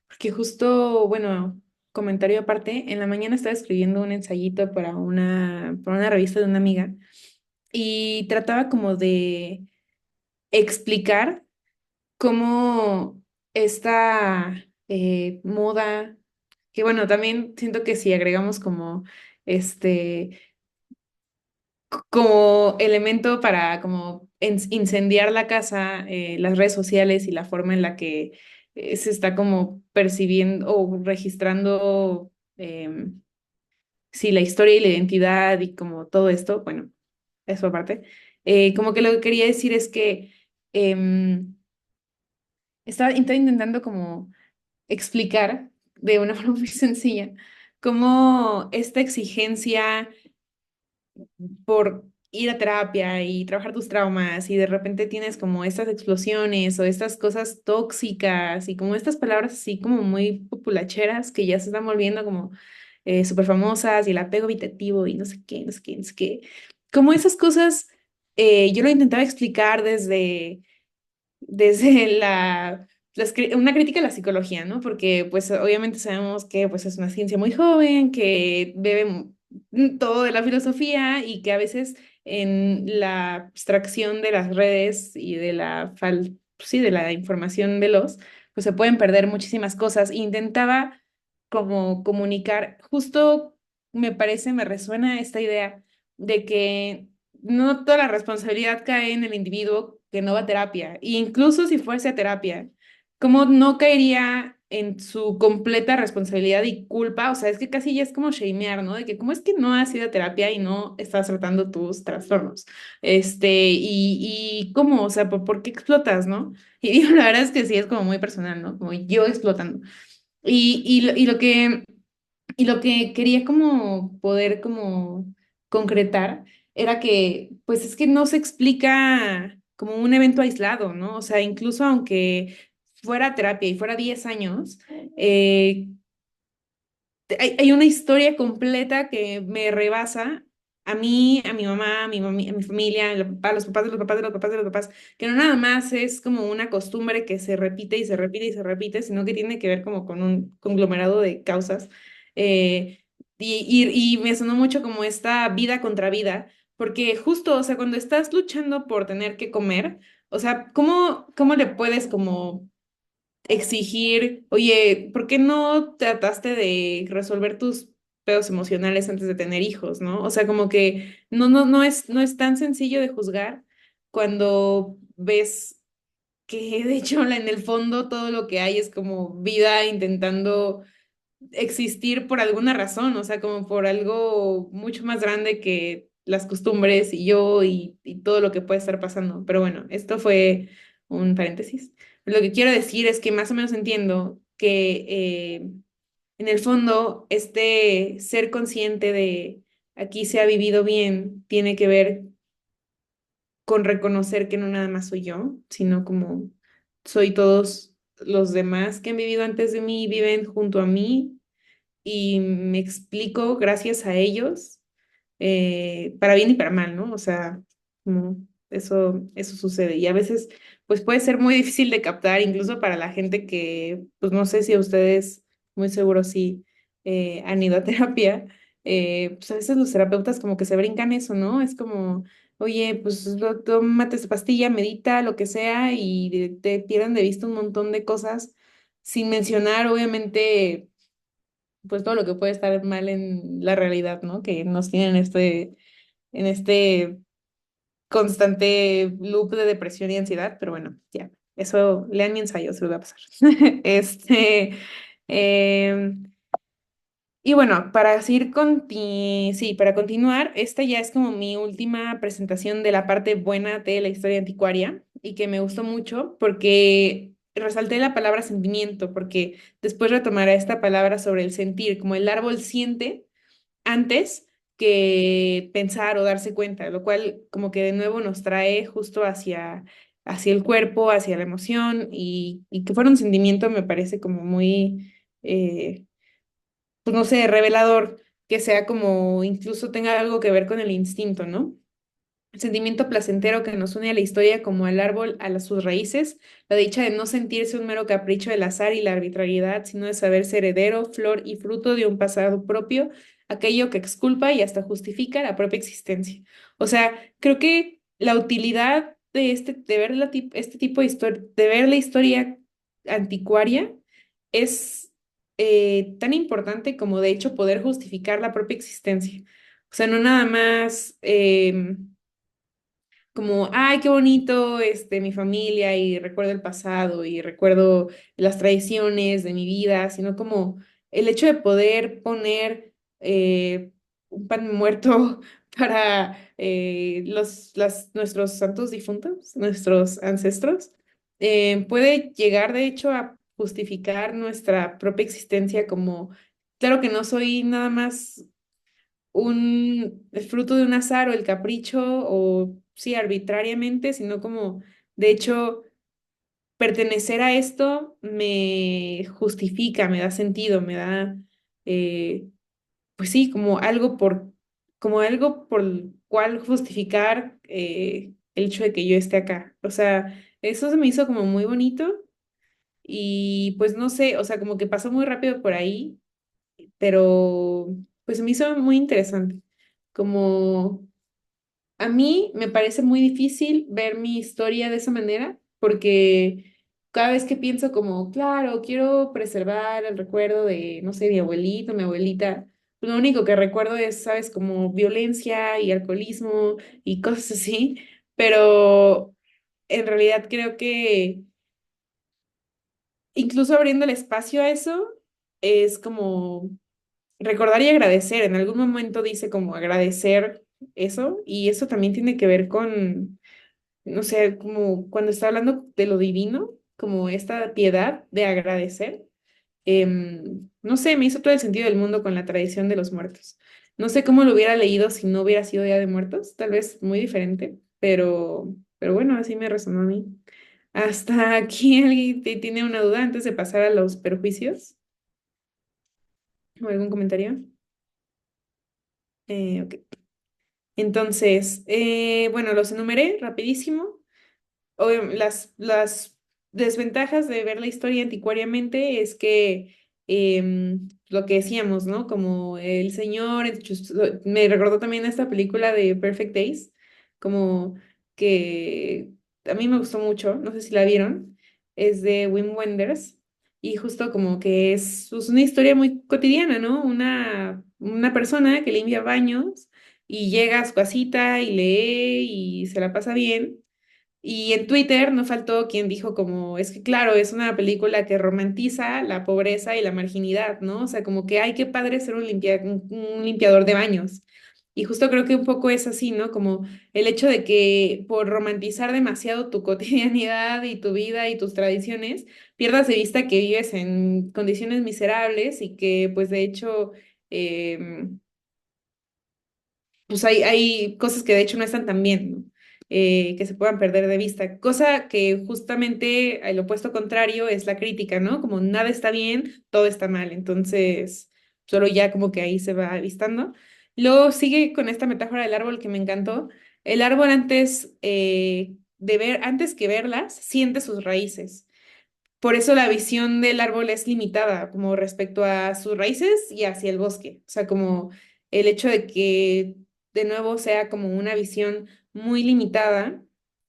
Speaker 1: porque justo, bueno, comentario aparte, en la mañana estaba escribiendo un ensayito para una revista de una amiga y trataba como de explicar cómo esta moda, que bueno, también siento que si agregamos como este como elemento para como incendiar la casa, las redes sociales y la forma en la que se está como percibiendo o registrando, sí, la historia y la identidad y como todo esto, bueno, eso aparte. Como que lo que quería decir es que em, estaba intentando como explicar de una forma muy sencilla cómo esta exigencia por ir a terapia y trabajar tus traumas y de repente tienes como estas explosiones o estas cosas tóxicas y como estas palabras así como muy populacheras que ya se están volviendo como súper famosas y el apego evitativo y no sé qué, no sé qué, no sé qué. Como esas cosas, yo lo intentaba explicar desde una crítica a la psicología, ¿no? Porque pues obviamente sabemos que pues es una ciencia muy joven, que bebe todo de la filosofía y que a veces en la abstracción de las redes y de sí, de la información veloz, pues se pueden perder muchísimas cosas. Intentaba como comunicar, justo me parece, me resuena esta idea de que no toda la responsabilidad cae en el individuo que no va a terapia. E incluso si fuese a terapia, ¿cómo no caería en su completa responsabilidad y culpa? O sea, es que casi ya es como shamear, ¿no? De que cómo es que no has ido a terapia y no estás tratando tus trastornos. Y cómo, o sea, ¿por qué explotas, no? Y digo, la verdad es que sí es como muy personal, ¿no? Como yo explotando. Y lo que quería como poder como concretar era que pues es que no se explica como un evento aislado, ¿no? O sea, incluso aunque fuera terapia y fuera 10 años, eh, hay una historia completa que me rebasa a mí, a mi mamá, a mi familia, a los papás de los papás de los papás de los papás, que no nada más es como una costumbre que se repite y se repite y se repite, sino que tiene que ver como con un conglomerado de causas. Eh, y me sonó mucho como esta vida contra vida, porque justo, o sea, cuando estás luchando por tener que comer, o sea, ¿cómo le puedes como exigir, oye, ¿por qué no trataste de resolver tus pedos emocionales antes de tener hijos, ¿no? O sea, como que no es tan sencillo de juzgar cuando ves que de hecho en el fondo todo lo que hay es como vida intentando existir por alguna razón, o sea, como por algo mucho más grande que las costumbres y yo y todo lo que puede estar pasando. Pero bueno, esto fue un paréntesis. Lo que quiero decir es que más o menos entiendo que en el fondo este ser consciente de aquí se ha vivido bien tiene que ver con reconocer que no nada más soy yo, sino como soy todos, los demás que han vivido antes de mí viven junto a mí y me explico gracias a ellos, para bien y para mal, ¿no? O sea, como eso sucede. Y a veces, pues puede ser muy difícil de captar, incluso para la gente que, pues no sé si a ustedes, muy seguro sí, han ido a terapia, pues a veces los terapeutas como que se brincan eso, ¿no? Es como, oye, pues tómate esta pastilla, medita, lo que sea, y te pierden de vista un montón de cosas, sin mencionar, obviamente pues todo lo que puede estar mal en la realidad, ¿no? Que nos tienen en este constante loop de depresión y ansiedad, pero bueno, ya, eso, lean mi ensayo, se lo va a pasar. Este, em, y bueno, sí, para continuar, esta ya es como mi última presentación de la parte buena de la historia anticuaria y que me gustó mucho porque resalté la palabra sentimiento, porque después retomaré esta palabra sobre el sentir, como el árbol siente antes que pensar o darse cuenta, lo cual como que de nuevo nos trae justo hacia el cuerpo, hacia la emoción y que fuera un sentimiento me parece como muy... pues no sé, revelador, que sea como incluso tenga algo que ver con el instinto, ¿no? El sentimiento placentero que nos une a la historia como al árbol sus raíces, la dicha de no sentirse un mero capricho del azar y la arbitrariedad, sino de saberse heredero, flor y fruto de un pasado propio, aquello que exculpa y hasta justifica la propia existencia. O sea, creo que la utilidad de ver este tipo de historia, de ver la historia anticuaria es tan importante como de hecho poder justificar la propia existencia. O sea, no nada más como, ay, qué bonito, mi familia y recuerdo el pasado y recuerdo las tradiciones de mi vida, sino como el hecho de poder poner un pan muerto para nuestros santos difuntos, nuestros ancestros, puede llegar de hecho a justificar nuestra propia existencia como, claro que no soy nada más el fruto de un azar o el capricho o sí, arbitrariamente, sino como, de hecho, pertenecer a esto me justifica, me da sentido, me da, eh, pues sí, como algo por el cual justificar el hecho de que yo esté acá. O sea, eso se me hizo como muy bonito y pues no sé, o sea, como que pasó muy rápido por ahí, pero pues se me hizo muy interesante. Como a mí me parece muy difícil ver mi historia de esa manera porque cada vez que pienso como, claro, quiero preservar el recuerdo de, no sé, mi abuelito, mi abuelita, lo único que recuerdo es, sabes, como violencia y alcoholismo y cosas así, pero en realidad creo que incluso abriendo el espacio a eso es como recordar y agradecer. En algún momento dice como agradecer eso y eso también tiene que ver con, no sé, como cuando está hablando de lo divino, como esta piedad de agradecer. No sé, me hizo todo el sentido del mundo con la tradición de los muertos. No sé cómo lo hubiera leído si no hubiera sido Día de Muertos, tal vez muy diferente, pero bueno, así me resonó a mí. ¿Hasta aquí alguien tiene una duda antes de pasar a los perjuicios? ¿O algún comentario? Ok. Entonces, bueno, los enumeré rapidísimo. Las desventajas de ver la historia anticuariamente es que lo que decíamos, ¿no? Como el señor, me recordó también esta película de Perfect Days, como que a mí me gustó mucho, no sé si la vieron, es de Wim Wenders y justo como que es pues, una historia muy cotidiana, ¿no? Una persona que limpia baños y llega a su casita y lee y se la pasa bien. Y en Twitter no faltó quien dijo como, es que claro, es una película que romantiza la pobreza y la marginidad, ¿no? O sea, como que, ay, qué padre ser un limpiador de baños. Y justo creo que un poco es así, ¿no? Como el hecho de que por romantizar demasiado tu cotidianidad y tu vida y tus tradiciones, pierdas de vista que vives en condiciones miserables y que pues de hecho, em, pues hay cosas que de hecho no están tan bien, ¿no? que se puedan perder de vista, cosa que justamente el opuesto contrario es la crítica, ¿no? Como nada está bien, todo está mal, entonces solo ya como que ahí se va avistando. Luego sigue con esta metáfora del árbol que me encantó. El árbol antes que verlas, siente sus raíces. Por eso la visión del árbol es limitada, como respecto a sus raíces y hacia el bosque. O sea, como el hecho de que de nuevo sea como una visión muy limitada,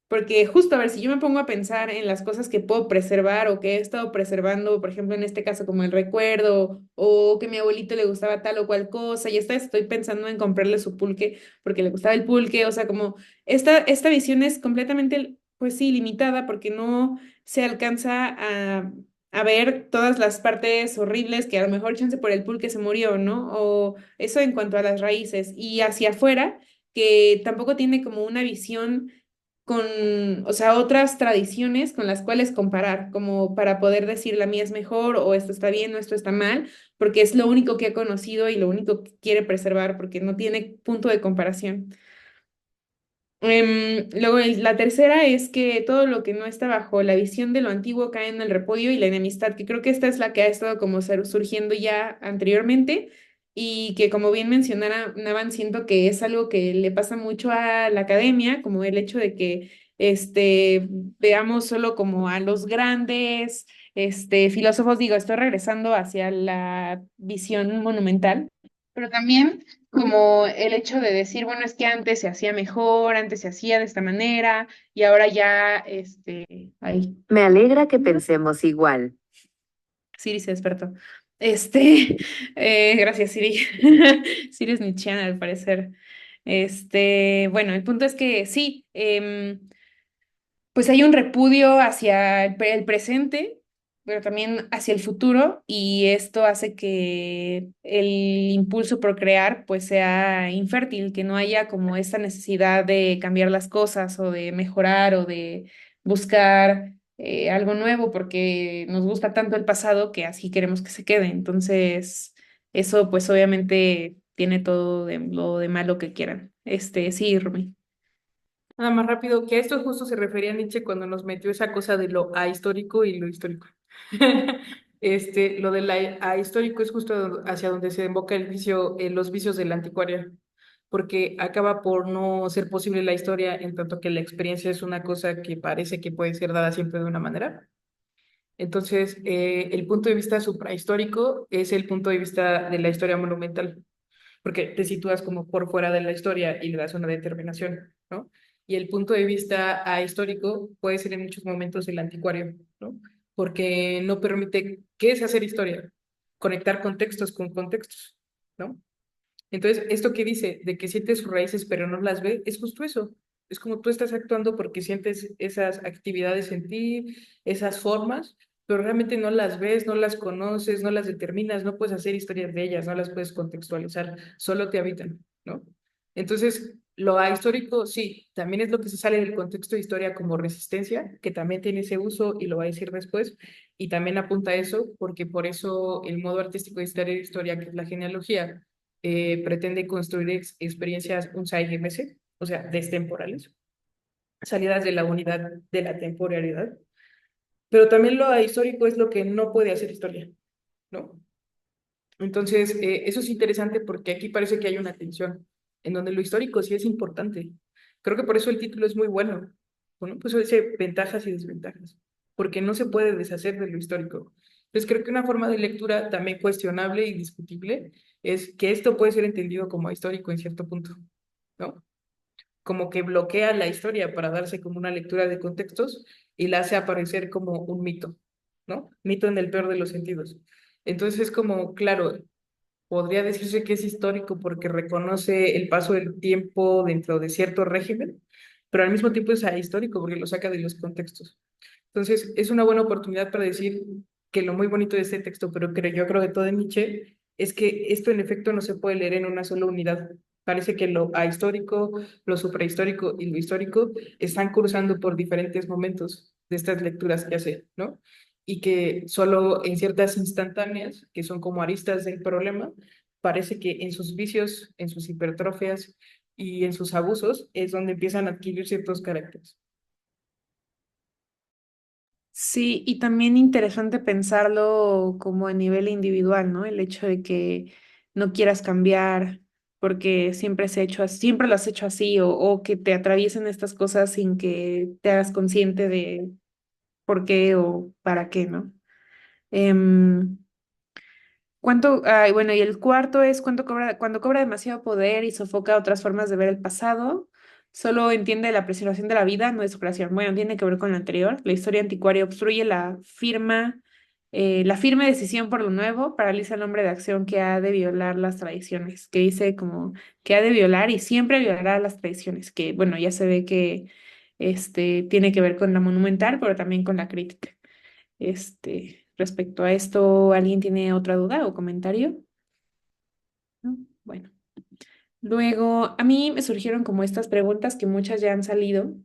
Speaker 1: porque justo a ver, si yo me pongo a pensar en las cosas que puedo preservar o que he estado preservando, por ejemplo, en este caso como el recuerdo o que a mi abuelito le gustaba tal o cual cosa, y esta estoy pensando en comprarle su pulque porque le gustaba el pulque, o sea, como esta visión es completamente, pues sí, limitada porque no se alcanza a ver todas las partes horribles que a lo mejor chance por el pulque se murió, ¿no? O eso en cuanto a las raíces. Y hacia afuera, que tampoco tiene como una visión con, o sea, otras tradiciones con las cuales comparar, como para poder decir la mía es mejor o esto está bien o esto está mal, porque es lo único que ha conocido y lo único que quiere preservar, porque no tiene punto de comparación. Luego, la tercera es que todo lo que no está bajo la visión de lo antiguo cae en el repudio y la enemistad, que creo que esta es la que ha estado como surgiendo ya anteriormente y que como bien mencionaban, siento que es algo que le pasa mucho a la academia, como el hecho de que veamos solo como a los grandes filósofos, digo, estoy regresando hacia la visión monumental, pero también como el hecho de decir, bueno, es que antes se hacía mejor, antes se hacía de esta manera y ahora ya, ay,
Speaker 4: Me alegra que pensemos igual.
Speaker 1: Siri se despertó. Gracias, Siri. Siri es nietzscheana al parecer. Bueno, el punto es que sí, pues hay un repudio hacia el presente, pero también hacia el futuro, y esto hace que el impulso por crear pues sea infértil, que no haya como esta necesidad de cambiar las cosas o de mejorar o de buscar algo nuevo, porque nos gusta tanto el pasado que así queremos que se quede. Entonces, eso pues obviamente tiene todo de lo de malo que quieran. Sí, Rumi.
Speaker 2: Nada más rápido, que a esto justo se refería Nietzsche cuando nos metió esa cosa de lo ahistórico y lo histórico. Lo del ahistórico es justo hacia donde se invoca el vicio, los vicios del anticuario, porque acaba por no ser posible la historia en tanto que la experiencia es una cosa que parece que puede ser dada siempre de una manera. Entonces, el punto de vista suprahistórico es el punto de vista de la historia monumental, porque te sitúas como por fuera de la historia y le das una determinación, ¿no? Y el punto de vista ahistórico puede ser en muchos momentos el anticuario, ¿no? Porque no permite, ¿qué es hacer historia? Conectar contextos con contextos, ¿no? Entonces, esto que dice de que siente sus raíces pero no las ve, es justo eso. Es como tú estás actuando porque sientes esas actividades en ti, esas formas, pero realmente no las ves, no las conoces, no las determinas, no puedes hacer historias de ellas, no las puedes contextualizar, solo te habitan, ¿no? Entonces, lo ahistórico, sí, también es lo que se sale del contexto de historia como resistencia, que también tiene ese uso y lo va a decir después, y también apunta a eso, porque por eso el modo artístico de historia, que es la genealogía, pretende construir experiencias un unzaigemeses, o sea, destemporales, salidas de la unidad de la temporalidad, pero también lo ahistórico es lo que no puede hacer historia, ¿no? Entonces, eso es interesante porque aquí parece que hay una tensión en donde lo histórico sí es importante. Creo que por eso el título es muy bueno. Bueno, pues dice ventajas y desventajas, porque no se puede deshacer de lo histórico. Entonces, creo que una forma de lectura también cuestionable y discutible es que esto puede ser entendido como histórico en cierto punto, ¿no? Como que bloquea la historia para darse como una lectura de contextos y la hace aparecer como un mito, ¿no? Mito en el peor de los sentidos. Entonces es como, claro, podría decirse que es histórico porque reconoce el paso del tiempo dentro de cierto régimen, pero al mismo tiempo es ahistórico porque lo saca de los contextos. Entonces, es una buena oportunidad para decir que lo muy bonito de este texto, pero yo creo de todo de Nietzsche, es que esto en efecto no se puede leer en una sola unidad. Parece que lo ahistórico, lo suprahistórico y lo histórico están cruzando por diferentes momentos de estas lecturas que hace, ¿no? Y que solo en ciertas instantáneas, que son como aristas del problema, parece que en sus vicios, en sus hipertrofias, y en sus abusos es donde empiezan a adquirir ciertos caracteres.
Speaker 1: Sí, y también interesante pensarlo como a nivel individual, ¿no? El hecho de que no quieras cambiar porque siempre se ha hecho así, siempre lo has hecho así, o que te atraviesen estas cosas sin que te hagas consciente de por qué o para qué, ¿no? Em, bueno, y el cuarto es cuando cobra demasiado poder y sofoca otras formas de ver el pasado, solo entiende la preservación de la vida, no es su creación. Bueno, tiene que ver con lo anterior. La historia anticuaria obstruye la firme decisión por lo nuevo, paraliza el hombre de acción que ha de violar las tradiciones, que dice como que ha de violar y siempre violará las tradiciones, que bueno, ya se ve que tiene que ver con la monumental, pero también con la crítica. Respecto a esto, ¿alguien tiene otra duda o comentario? ¿No? Bueno, luego a mí me surgieron como estas preguntas que muchas ya han salido,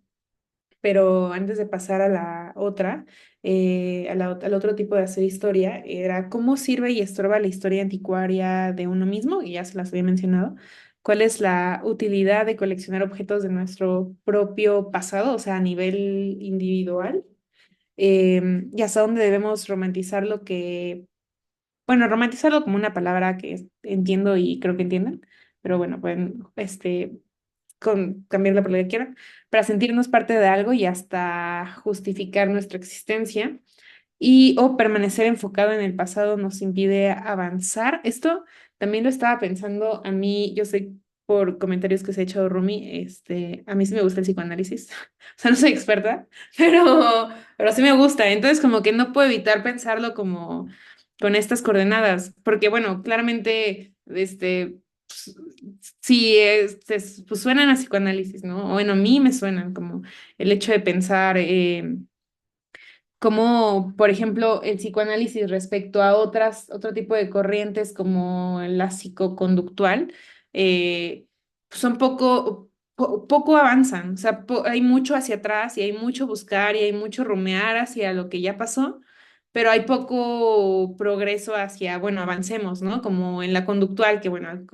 Speaker 1: pero antes de pasar a la otra, al otro tipo de hacer historia, era cómo sirve y estorba la historia anticuaria de uno mismo, y ya se las había mencionado. ¿Cuál es la utilidad de coleccionar objetos de nuestro propio pasado, o sea, a nivel individual? Y hasta dónde debemos romantizar lo que, bueno, romantizarlo como una palabra que entiendo y creo que entienden, pero bueno, pueden cambiarla por lo que quieran, para sentirnos parte de algo y hasta justificar nuestra existencia y o permanecer enfocado en el pasado nos impide avanzar. Esto también lo estaba pensando a mí, yo sé por comentarios que se ha hecho Rumi, a mí sí me gusta el psicoanálisis, o sea, no soy experta, pero sí me gusta, entonces como que no puedo evitar pensarlo como con estas coordenadas, porque bueno, claramente, pues, sí, pues suenan a psicoanálisis, ¿no? O bueno, a mí me suenan como el hecho de pensar, como, por ejemplo, el psicoanálisis respecto a otro tipo de corrientes como la psicoconductual, son poco avanzan, o sea, hay mucho hacia atrás y hay mucho buscar y hay mucho rumear hacia lo que ya pasó, pero hay poco progreso hacia, bueno, avancemos, ¿no? Como en la conductual, que bueno,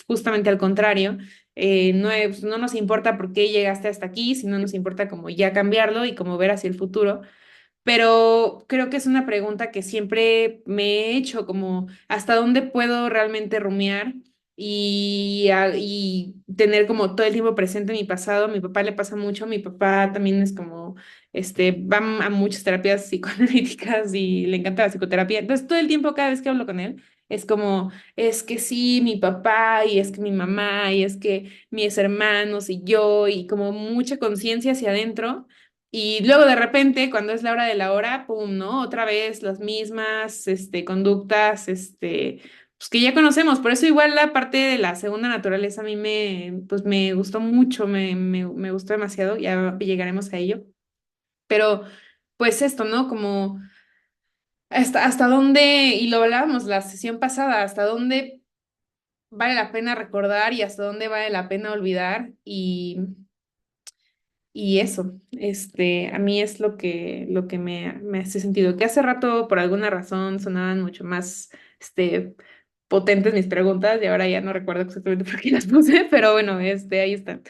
Speaker 1: justamente al contrario, no nos importa por qué llegaste hasta aquí, sino nos importa como ya cambiarlo y como ver hacia el futuro, pero creo que es una pregunta que siempre me he hecho, como hasta dónde puedo realmente rumiar y tener como todo el tiempo presente mi pasado. A mi papá le pasa mucho, mi papá también es como, va a muchas terapias psicoanalíticas y le encanta la psicoterapia. Entonces, todo el tiempo, cada vez que hablo con él, es como, es que sí, mi papá, y es que mi mamá, y es que mis hermanos y yo, y como mucha conciencia hacia adentro. Y luego de repente, cuando es la hora de la hora, pum, ¿no? Otra vez las mismas, conductas, pues que ya conocemos. Por eso igual la parte de la segunda naturaleza a mí pues me gustó mucho, me gustó demasiado, ya llegaremos a ello. Pero, pues esto, ¿no? Como hasta dónde, y lo hablábamos la sesión pasada, hasta dónde vale la pena recordar y hasta dónde vale la pena olvidar. Y eso, a mí es lo que me hace sentido. Que hace rato, por alguna razón, sonaban mucho más, potentes mis preguntas y ahora ya no recuerdo exactamente por qué las puse, pero bueno, ahí están.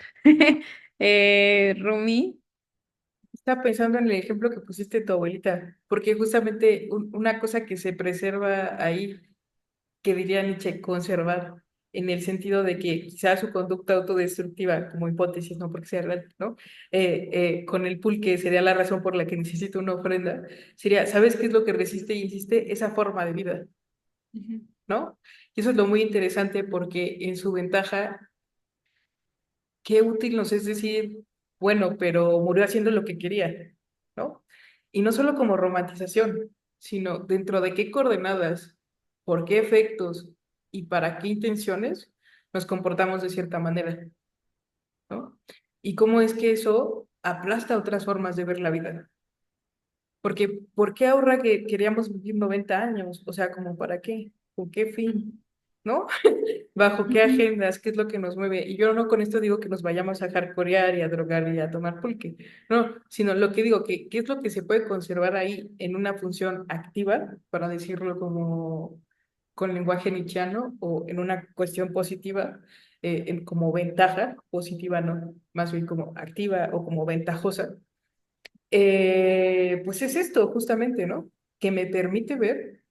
Speaker 1: Rumi.
Speaker 2: Estaba pensando en el ejemplo que pusiste de tu abuelita, porque justamente una cosa que se preserva ahí, que diría Nietzsche, conservar, en el sentido de que quizás su conducta autodestructiva, como hipótesis, no porque sea real, ¿no? Con el pulque sería la razón por la que necesita una ofrenda, sería, ¿sabes qué es lo que resiste y insiste? Esa forma de vida,
Speaker 1: Ujú.
Speaker 2: ¿no? Y eso es lo muy interesante porque en su ventaja, qué útil nos es decir, bueno, pero murió haciendo lo que quería, ¿no? Y no solo como romantización, sino dentro de qué coordenadas, por qué efectos y para qué intenciones nos comportamos de cierta manera, ¿no? Y cómo es que eso aplasta otras formas de ver la vida. Porque, ¿por qué ahorra que queríamos vivir 90 años? O sea, ¿como para qué? ¿Con qué fin? ¿No? ¿Bajo qué
Speaker 1: Ujú.
Speaker 2: agendas? ¿Qué es lo que nos mueve? Y yo no con esto digo que nos vayamos a hardcorear y a drogar y a tomar pulque, no, sino lo que digo, que qué es lo que se puede conservar ahí en una función activa, para decirlo como con lenguaje nietzscheano, o en una cuestión positiva, como ventaja positiva, no, más bien como activa o como ventajosa, pues es esto justamente, ¿no? Que me permite ver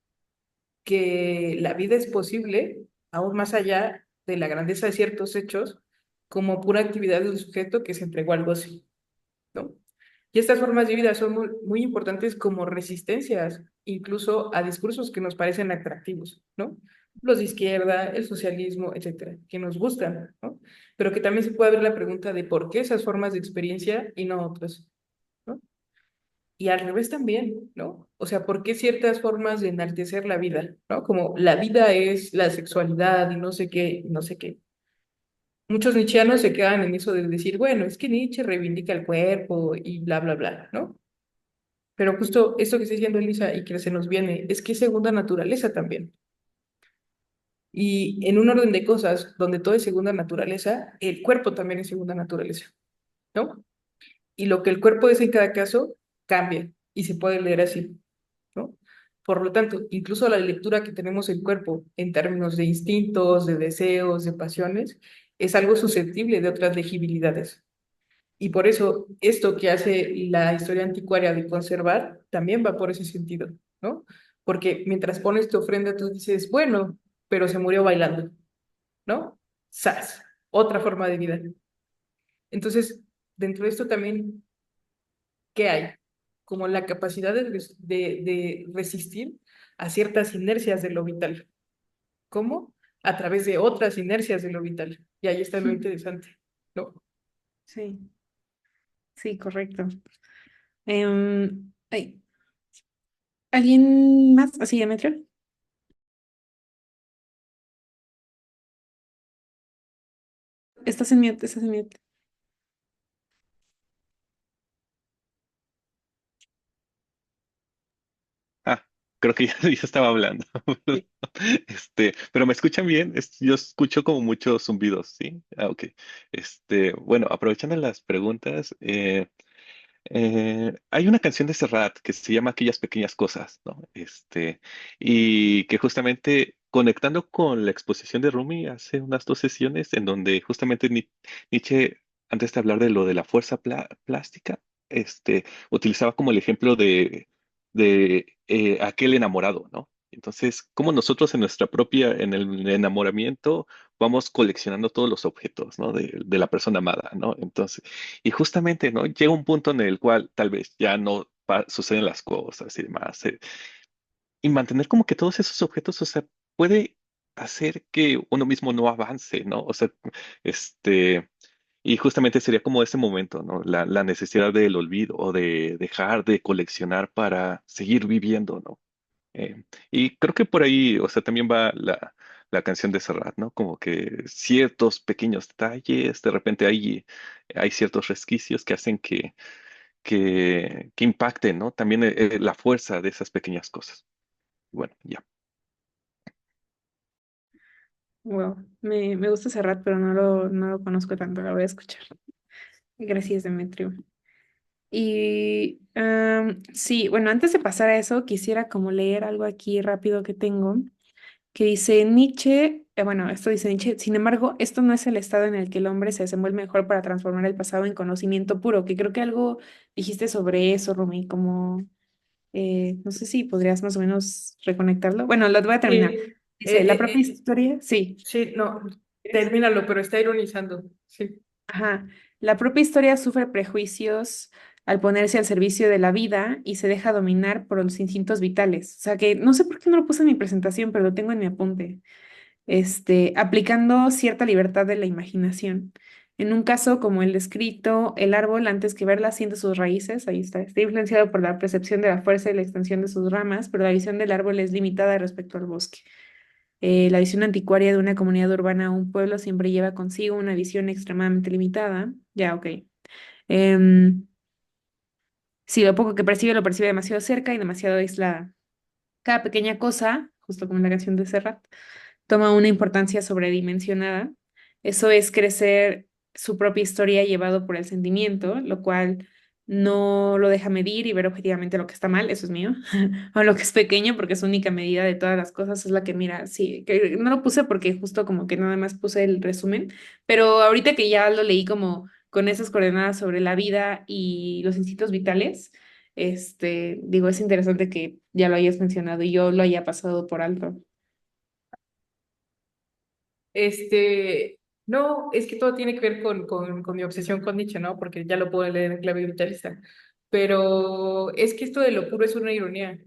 Speaker 2: que la vida es posible aún más allá de la grandeza de ciertos hechos como pura actividad del sujeto que se entregó al goce, ¿no? Y estas formas de vida son muy importantes como resistencias, incluso a discursos que nos parecen atractivos, ¿no? Los de izquierda, el socialismo, etcétera, que nos gustan, ¿no? Pero que también se puede ver la pregunta de por qué esas formas de experiencia y no otras, ¿no? Y al revés también, ¿no? O sea, ¿por qué ciertas formas de enaltecer la vida, ¿no? Como la vida es la sexualidad y no sé qué, no sé qué. Muchos nietzscheanos se quedan en eso de decir, bueno, es que Nietzsche reivindica el cuerpo y bla, bla, bla, ¿no? Pero justo esto que está diciendo Elisa y que se nos viene es que es segunda naturaleza también. Y en un orden de cosas donde todo es segunda naturaleza, el cuerpo también es segunda naturaleza, ¿no? Y lo que el cuerpo es en cada caso cambia y se puede leer así, ¿no? Por lo tanto, incluso la lectura que tenemos del cuerpo en términos de instintos, de deseos, de pasiones, es algo susceptible de otras legibilidades. Y por eso, esto que hace la historia anticuaria de conservar también va por ese sentido, ¿no? Porque mientras pones tu ofrenda, tú dices, bueno, pero se murió bailando, ¿no? ¡Sas! Otra forma de vida. Entonces, dentro de esto también, ¿qué hay? Como la capacidad de resistir a ciertas inercias de lo vital. ¿Cómo? A través de otras inercias de lo vital. Y ahí está lo interesante, ¿no?
Speaker 1: Sí, sí, correcto. Ay, ¿alguien más? Así, Demetrio. Estás en mute, estás en mute.
Speaker 3: Ah, creo que ya, ya estaba hablando.
Speaker 1: Sí.
Speaker 3: Pero ¿me escuchan bien? Yo escucho como muchos zumbidos, ¿sí? Ah, ok. Bueno, aprovechando las preguntas, hay una canción de Serrat que se llama Aquellas pequeñas cosas, ¿no? Y que justamente conectando con la exposición de Rumi hace unas 2 sesiones en donde justamente Nietzsche, antes de hablar de lo de la fuerza plástica, utilizaba como el ejemplo de aquel enamorado, ¿no? Entonces, como nosotros en el enamoramiento, vamos coleccionando todos los objetos, ¿no? De la persona amada, ¿no? Entonces, y justamente, ¿no? Llega un punto en el cual tal vez ya no suceden las cosas y demás. Y mantener como que todos esos objetos, o sea, puede hacer que uno mismo no avance, ¿no? O sea, este, y justamente sería como ese momento, ¿no? La necesidad del olvido o de dejar de coleccionar para seguir viviendo, ¿no? Y creo que por ahí, o sea, también va la canción de Serrat, ¿no? Como que ciertos pequeños detalles, de repente hay ciertos resquicios que hacen que impacten, ¿no? También la fuerza de esas pequeñas cosas. Bueno, ya.
Speaker 1: Wow, me gusta Serrat, pero no lo conozco tanto, lo voy a escuchar. Gracias, Demetrio. Y sí, bueno, antes de pasar a eso, quisiera como leer algo aquí rápido que tengo, que dice Nietzsche, bueno, esto dice Nietzsche, sin embargo, esto no es el estado en el que el hombre se desenvuelve mejor para transformar el pasado en conocimiento puro, que creo que algo dijiste sobre eso, Rumi, como, no sé si podrías más o menos reconectarlo. Bueno, lo voy a terminar.
Speaker 2: Sí,
Speaker 1: Dice, la propia historia, sí.
Speaker 2: sí, no, termínalo, pero está ironizando. Sí.
Speaker 1: Ajá. La propia historia sufre prejuicios al ponerse al servicio de la vida y se deja dominar por los instintos vitales. O sea que no sé por qué no lo puse en mi presentación, pero lo tengo en mi apunte. Aplicando cierta libertad de la imaginación. En un caso como el descrito, el árbol, antes que verla, siente sus raíces, ahí está influenciado por la percepción de la fuerza y la extensión de sus ramas, pero la visión del árbol es limitada respecto al bosque. La visión anticuaria de una comunidad urbana o un pueblo siempre lleva consigo una visión extremadamente limitada. Ya, ok. Em, si lo poco que percibe lo percibe demasiado cerca y demasiado aislada. Cada pequeña cosa, justo como en la canción de Serrat, toma una importancia sobredimensionada. Eso es crecer su propia historia llevado por el sentimiento, lo cual no lo deja medir y ver objetivamente lo que está mal, eso es mío, o lo que es pequeño, porque es única medida de todas las cosas, es la que mira, sí, que no lo puse porque justo como que nada más puse el resumen, pero ahorita que ya lo leí como con esas coordenadas sobre la vida y los instintos vitales, digo, es interesante que ya lo hayas mencionado y yo lo haya pasado por alto.
Speaker 2: No, es que todo tiene que ver con mi obsesión con Nietzsche, ¿no? Porque ya lo puedo leer en clave vitalista. Pero es que esto de lo puro es una ironía,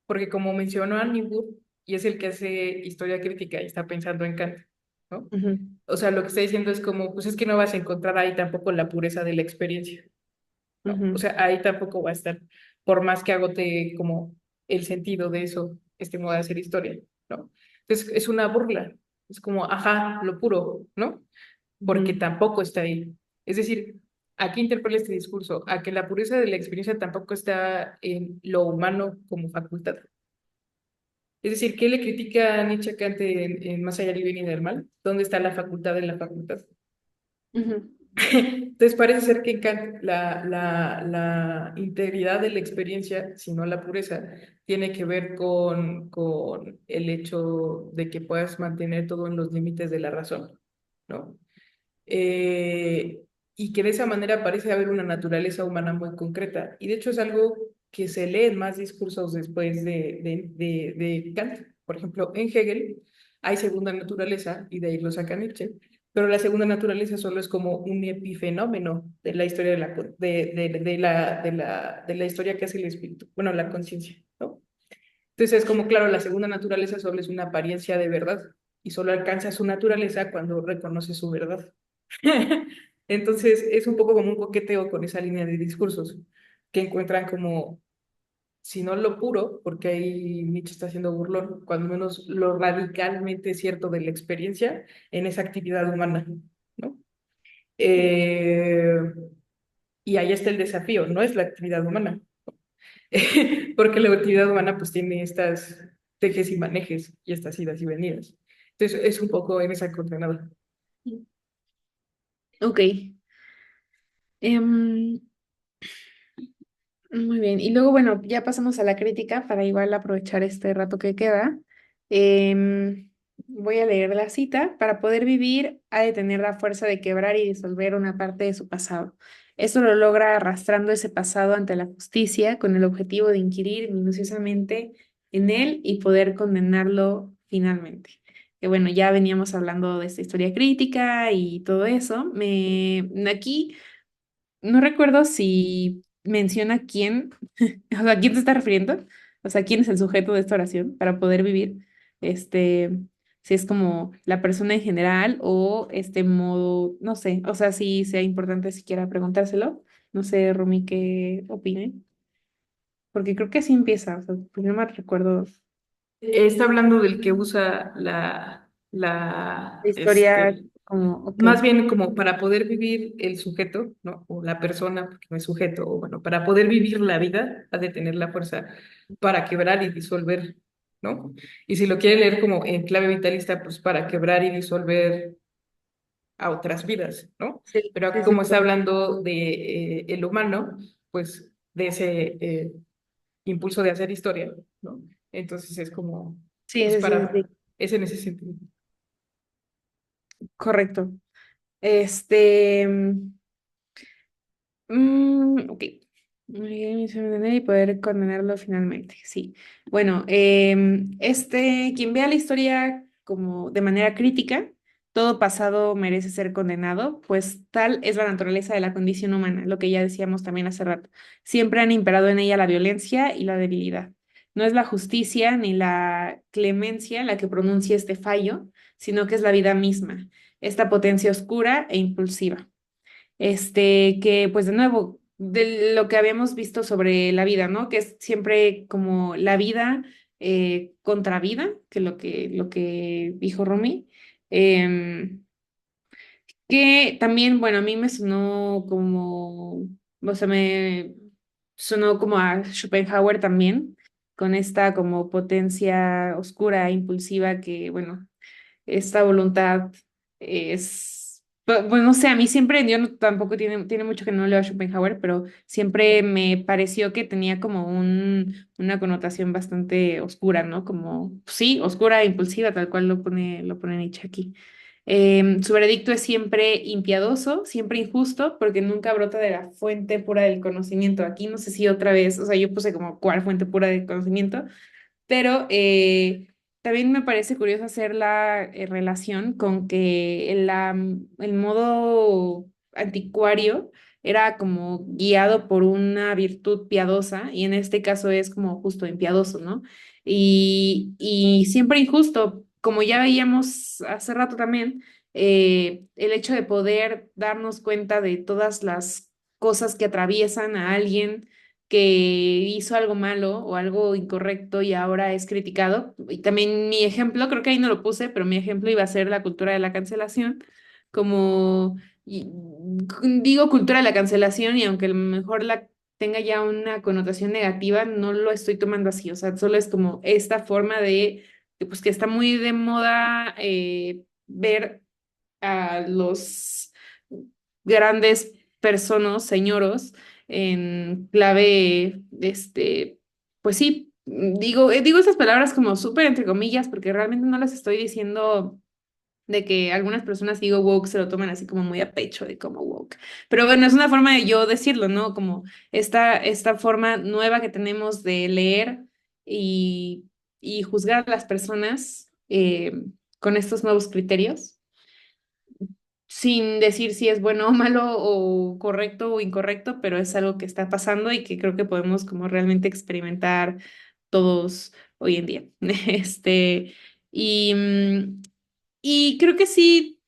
Speaker 2: porque como mencionó Annie Wood, y es el que hace historia crítica y está pensando en Kant, ¿no?
Speaker 1: Ujú,
Speaker 2: O sea, lo que está diciendo es como, pues es que no vas a encontrar ahí tampoco la pureza de la experiencia, ¿no? O
Speaker 1: ujú,
Speaker 2: sea, ahí tampoco va a estar, por más que agote como el sentido de eso, este modo de hacer historia, ¿no? Entonces, es una burla, es como, ajá, lo puro, ¿no? Porque
Speaker 1: ujú,
Speaker 2: tampoco está ahí. Es decir, ¿a qué interpela este discurso? A que la pureza de la experiencia tampoco está en lo humano como facultad. Es decir, ¿qué le critica a Nietzsche a Kant en Más allá del bien y del mal? ¿Dónde está la facultad en la facultad?
Speaker 1: ujú,
Speaker 2: Entonces parece ser que en Kant la integridad de la experiencia, si no la pureza, tiene que ver con el hecho de que puedas mantener todo en los límites de la razón, ¿no? eh, y que de esa manera parece haber una naturaleza humana muy concreta. Y de hecho es algo que se lee en más discursos después de Kant. Por ejemplo, en Hegel hay segunda naturaleza, y de ahí lo saca Nietzsche, pero la segunda naturaleza solo es como un epifenómeno de la historia de la historia que hace el espíritu, bueno, la conciencia, ¿no? Entonces es como, claro, la segunda naturaleza solo es una apariencia de verdad y solo alcanza su naturaleza cuando reconoce su verdad. Entonces es un poco como un coqueteo con esa línea de discursos que encuentran como, si no lo puro, porque ahí Nietzsche está haciendo burlón, cuando menos lo radicalmente cierto de la experiencia en esa actividad humana, ¿no? Eh, y ahí está el desafío, no es la actividad humana, porque la actividad humana pues tiene estas tejes y manejes y estas idas y venidas. Entonces es un poco en esa coordenada.
Speaker 1: ok. Em, Muy bien. Y luego, bueno, ya pasamos a la crítica para igual aprovechar este rato que queda. Voy a leer la cita. Para poder vivir, ha de tener la fuerza de quebrar y disolver una parte de su pasado. Esto lo logra arrastrando ese pasado ante la justicia con el objetivo de inquirir minuciosamente en él y poder condenarlo finalmente. Que bueno, ya veníamos hablando de esta historia crítica y todo eso. Aquí no recuerdo si menciona quién, o sea, ¿a quién se está refiriendo? O sea, ¿quién es el sujeto de esta oración para poder vivir? Este, si es como la persona en general o este modo, no sé, o sea, si sea importante siquiera preguntárselo. No sé, Rumi, ¿qué opine? Porque creo que así empieza, o sea, pues no me recuerdo
Speaker 2: Está hablando del que usa
Speaker 1: la historia como, ok.
Speaker 2: más bien como para poder vivir el sujeto, ¿no? O la persona, porque no es sujeto, o bueno, para poder vivir la vida, ha de tener la fuerza para quebrar y disolver, ¿no? Y si lo quiere leer como en clave vitalista, pues para quebrar y disolver a otras vidas, ¿no?
Speaker 1: Sí,
Speaker 2: Pero
Speaker 1: sí,
Speaker 2: como
Speaker 1: sí.
Speaker 2: está hablando de el humano, pues de ese impulso de hacer historia, ¿no? Entonces es como,
Speaker 1: Sí,
Speaker 2: pues
Speaker 1: sí, sí, sí, sí,
Speaker 2: es en ese sentido.
Speaker 1: correcto. Este, ok. Muy bien, misión de y poder condenarlo finalmente. Sí. Bueno, quien vea la historia como de manera crítica, todo pasado merece ser condenado, pues tal es la naturaleza de la condición humana, lo que ya decíamos también hace rato. Siempre han imperado en ella la violencia y la debilidad. No es la justicia ni la clemencia la que pronuncia este fallo, sino que es la vida misma, esta potencia oscura e impulsiva que pues de nuevo, de lo que habíamos visto sobre la vida, ¿no? Que es siempre como la vida contra vida, que lo que dijo Rumi, em, que también, bueno, a mí me sonó como, o sea, me sonó como a Schopenhauer también, con esta como potencia oscura, impulsiva, que, bueno, esta voluntad es. Pues no sé, a mí siempre, tampoco tiene mucho que no leo a Schopenhauer, pero siempre me pareció que tenía como una connotación bastante oscura, ¿no? Como, sí, oscura e impulsiva, tal cual lo pone Nietzsche aquí. Su veredicto es siempre impiadoso, siempre injusto, porque nunca brota de la fuente pura del conocimiento. Aquí no sé si otra vez, o sea, yo puse como cuál fuente pura del conocimiento, pero también me parece curioso hacer la relación con que el modo anticuario era como guiado por una virtud piadosa y en este caso es como justo impiadoso, ¿no? Y siempre injusto, como ya veíamos hace rato también, el hecho de poder darnos cuenta de todas las cosas que atraviesan a alguien que hizo algo malo o algo incorrecto y ahora es criticado. Y también mi ejemplo, creo que ahí no lo puse, pero mi ejemplo iba a ser la cultura de la cancelación, como digo cultura de la cancelación y aunque a lo mejor la tenga ya una connotación negativa, no lo estoy tomando así, o sea, solo es como esta forma pues que está muy de moda ver a los grandes personas, señoros, en clave, pues sí, digo esas palabras como súper entre comillas, porque realmente no las estoy diciendo de que algunas personas digo woke se lo toman así como muy a pecho de como woke. Pero bueno, es una forma de yo decirlo, ¿no? Como esta forma nueva que tenemos de leer y juzgar a las personas con estos nuevos criterios sin decir si es bueno o malo o correcto o incorrecto, pero es algo que está pasando y que creo que podemos como realmente experimentar todos hoy en día. Y, y creo que sí,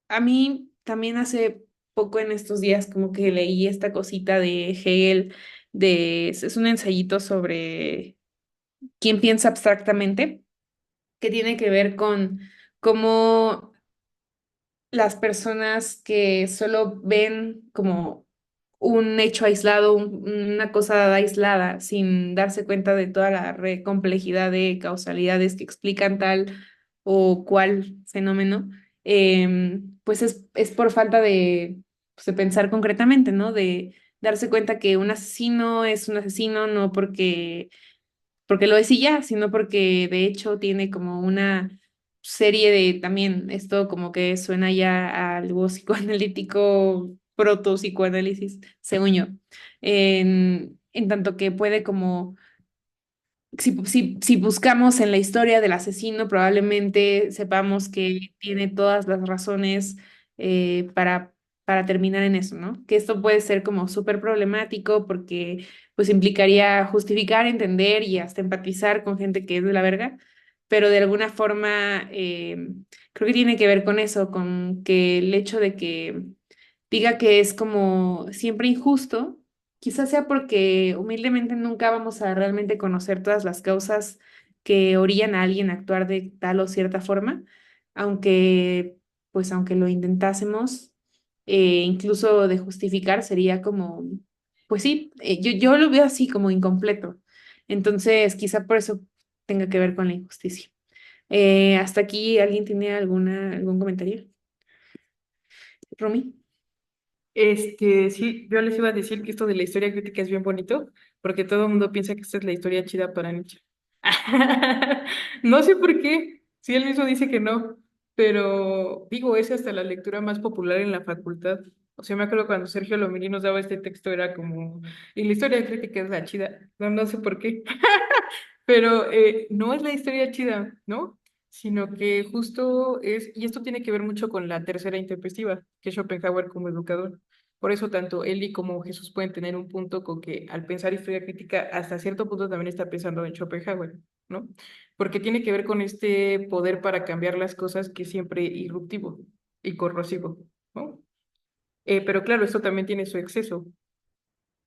Speaker 1: a mí también hace poco en estos días como que leí esta cosita de Hegel, es un ensayito sobre quién piensa abstractamente, que tiene que ver con cómo las personas que solo ven como un hecho aislado, una cosa aislada, sin darse cuenta de toda la complejidad de causalidades que explican tal o cual fenómeno, pues es por falta pues, de pensar concretamente, ¿no? De darse cuenta que un asesino es un asesino no porque lo es y ya, sino porque de hecho tiene como una serie de también, esto como que suena ya a algo psicoanalítico, proto-psicoanálisis, según yo, en tanto que puede como si buscamos en la historia del asesino, probablemente sepamos que tiene todas las razones para terminar en eso, ¿no? Que esto puede ser como súper problemático porque pues implicaría justificar, entender y hasta empatizar con gente que es de la verga, pero de alguna forma creo que tiene que ver con eso, con que el hecho de que diga que es como siempre injusto. Quizás sea porque humildemente nunca vamos a realmente conocer todas las causas que orillan a alguien a actuar de tal o cierta forma, aunque, pues aunque lo intentásemos, incluso de justificar sería como, pues sí, yo lo veo así como incompleto. Entonces, quizá por eso tenga que ver con la injusticia. Hasta aquí, ¿alguien tiene algún comentario? Romy.
Speaker 2: Sí, yo les iba a decir que esto de la historia crítica es bien bonito, porque todo el mundo piensa que esta es la historia chida para Nietzsche. No sé por qué, si él mismo dice que no, pero digo, es hasta la lectura más popular en la facultad. O sea, me acuerdo cuando Sergio Lomini nos daba este texto, era como, y la historia crítica es la chida. No, no sé por qué. Pero no es la historia chida, ¿no? Sino que justo es, y esto tiene que ver mucho con la tercera intempestiva, que es Schopenhauer como educador. Por eso tanto Eli como Jesús pueden tener un punto con que al pensar historia crítica, hasta cierto punto también está pensando en Schopenhauer, ¿no? Porque tiene que ver con este poder para cambiar las cosas que es siempre irruptivo y corrosivo, ¿no? Pero claro, esto también tiene su exceso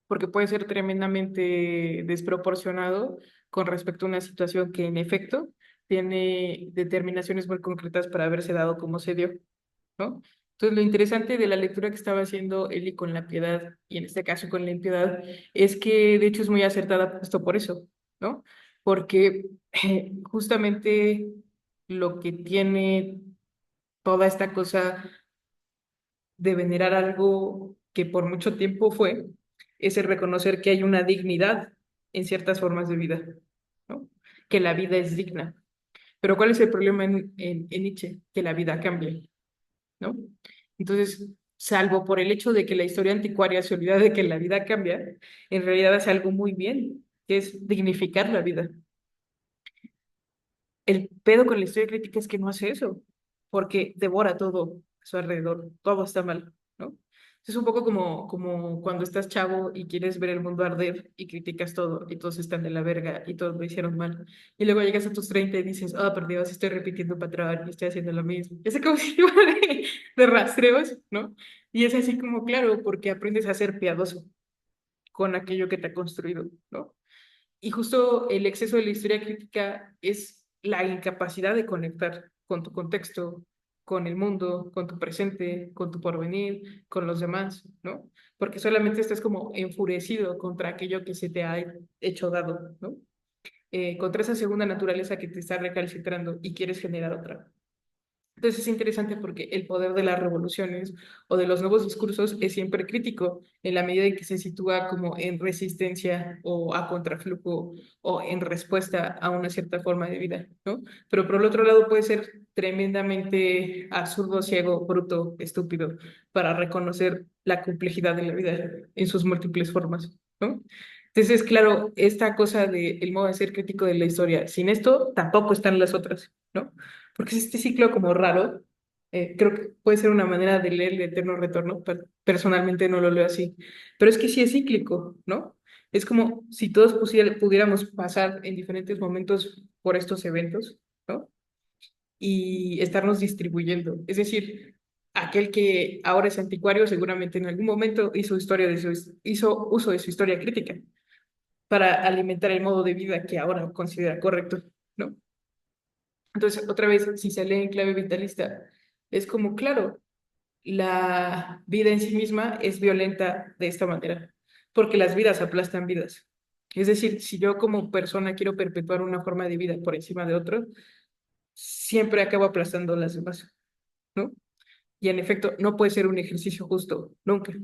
Speaker 2: porque puede ser tremendamente desproporcionado con respecto a una situación que en efecto tiene determinaciones muy concretas para haberse dado como se dio, ¿no? Entonces, lo interesante de la lectura que estaba haciendo Eli con la piedad, y en este caso con la impiedad, es que de hecho es muy acertada justo por eso, ¿no? Porque justamente lo que tiene toda esta cosa de venerar algo que por mucho tiempo fue, es el reconocer que hay una dignidad en ciertas formas de vida, ¿no? Que la vida es digna. Pero ¿cuál es el problema en Nietzsche? Que la vida cambia, ¿no? Entonces, salvo por el hecho de que la historia anticuaria se olvida de que la vida cambia, en realidad hace algo muy bien, que es dignificar la vida. El pedo con la historia crítica es que no hace eso, porque devora todo a su alrededor, todo está mal, ¿no? Es un poco como cuando estás chavo y quieres ver el mundo arder y criticas todo y todos están de la verga y todos lo hicieron mal. Y luego llegas a tus 30 y dices, oh, por Dios, estoy repitiendo un patrón y estoy haciendo lo mismo. Es como si tipo de rastreos, ¿no? Y es así como, claro, porque aprendes a ser piadoso con aquello que te ha construido, ¿no? Y justo el exceso de la historia crítica es la incapacidad de conectar con tu contexto, con el mundo, con tu presente, con tu porvenir, con los demás, ¿no? Porque solamente estás como enfurecido contra aquello que se te ha hecho dado, ¿no? Contra esa segunda naturaleza que te está recalcitrando y quieres generar otra. Entonces es interesante porque el poder de las revoluciones o de los nuevos discursos es siempre crítico en la medida en que se sitúa como en resistencia o a contraflujo o en respuesta a una cierta forma de vida, ¿no? Pero por el otro lado puede ser tremendamente absurdo, ciego, bruto, estúpido para reconocer la complejidad de la vida en sus múltiples formas, ¿no? Entonces, claro, esta cosa del modo de ser crítico de la historia, sin esto tampoco están las otras, ¿no? Porque es este ciclo como raro. Creo que puede ser una manera de leer el eterno retorno, pero personalmente no lo leo así. Pero es que sí es cíclico, ¿no? Es como si todos pudiéramos pasar en diferentes momentos por estos eventos, ¿no? Y estarnos distribuyendo. Es decir, aquel que ahora es anticuario seguramente en algún momento hizo uso de su historia crítica para alimentar el modo de vida que ahora considera correcto, ¿no? Entonces, otra vez, si se lee en clave vitalista, es como, claro, la vida en sí misma es violenta de esta manera, porque las vidas aplastan vidas. Es decir, si yo como persona quiero perpetuar una forma de vida por encima de otro, siempre acabo aplastando las demás, ¿no? Y en efecto, no puede ser un ejercicio justo, nunca,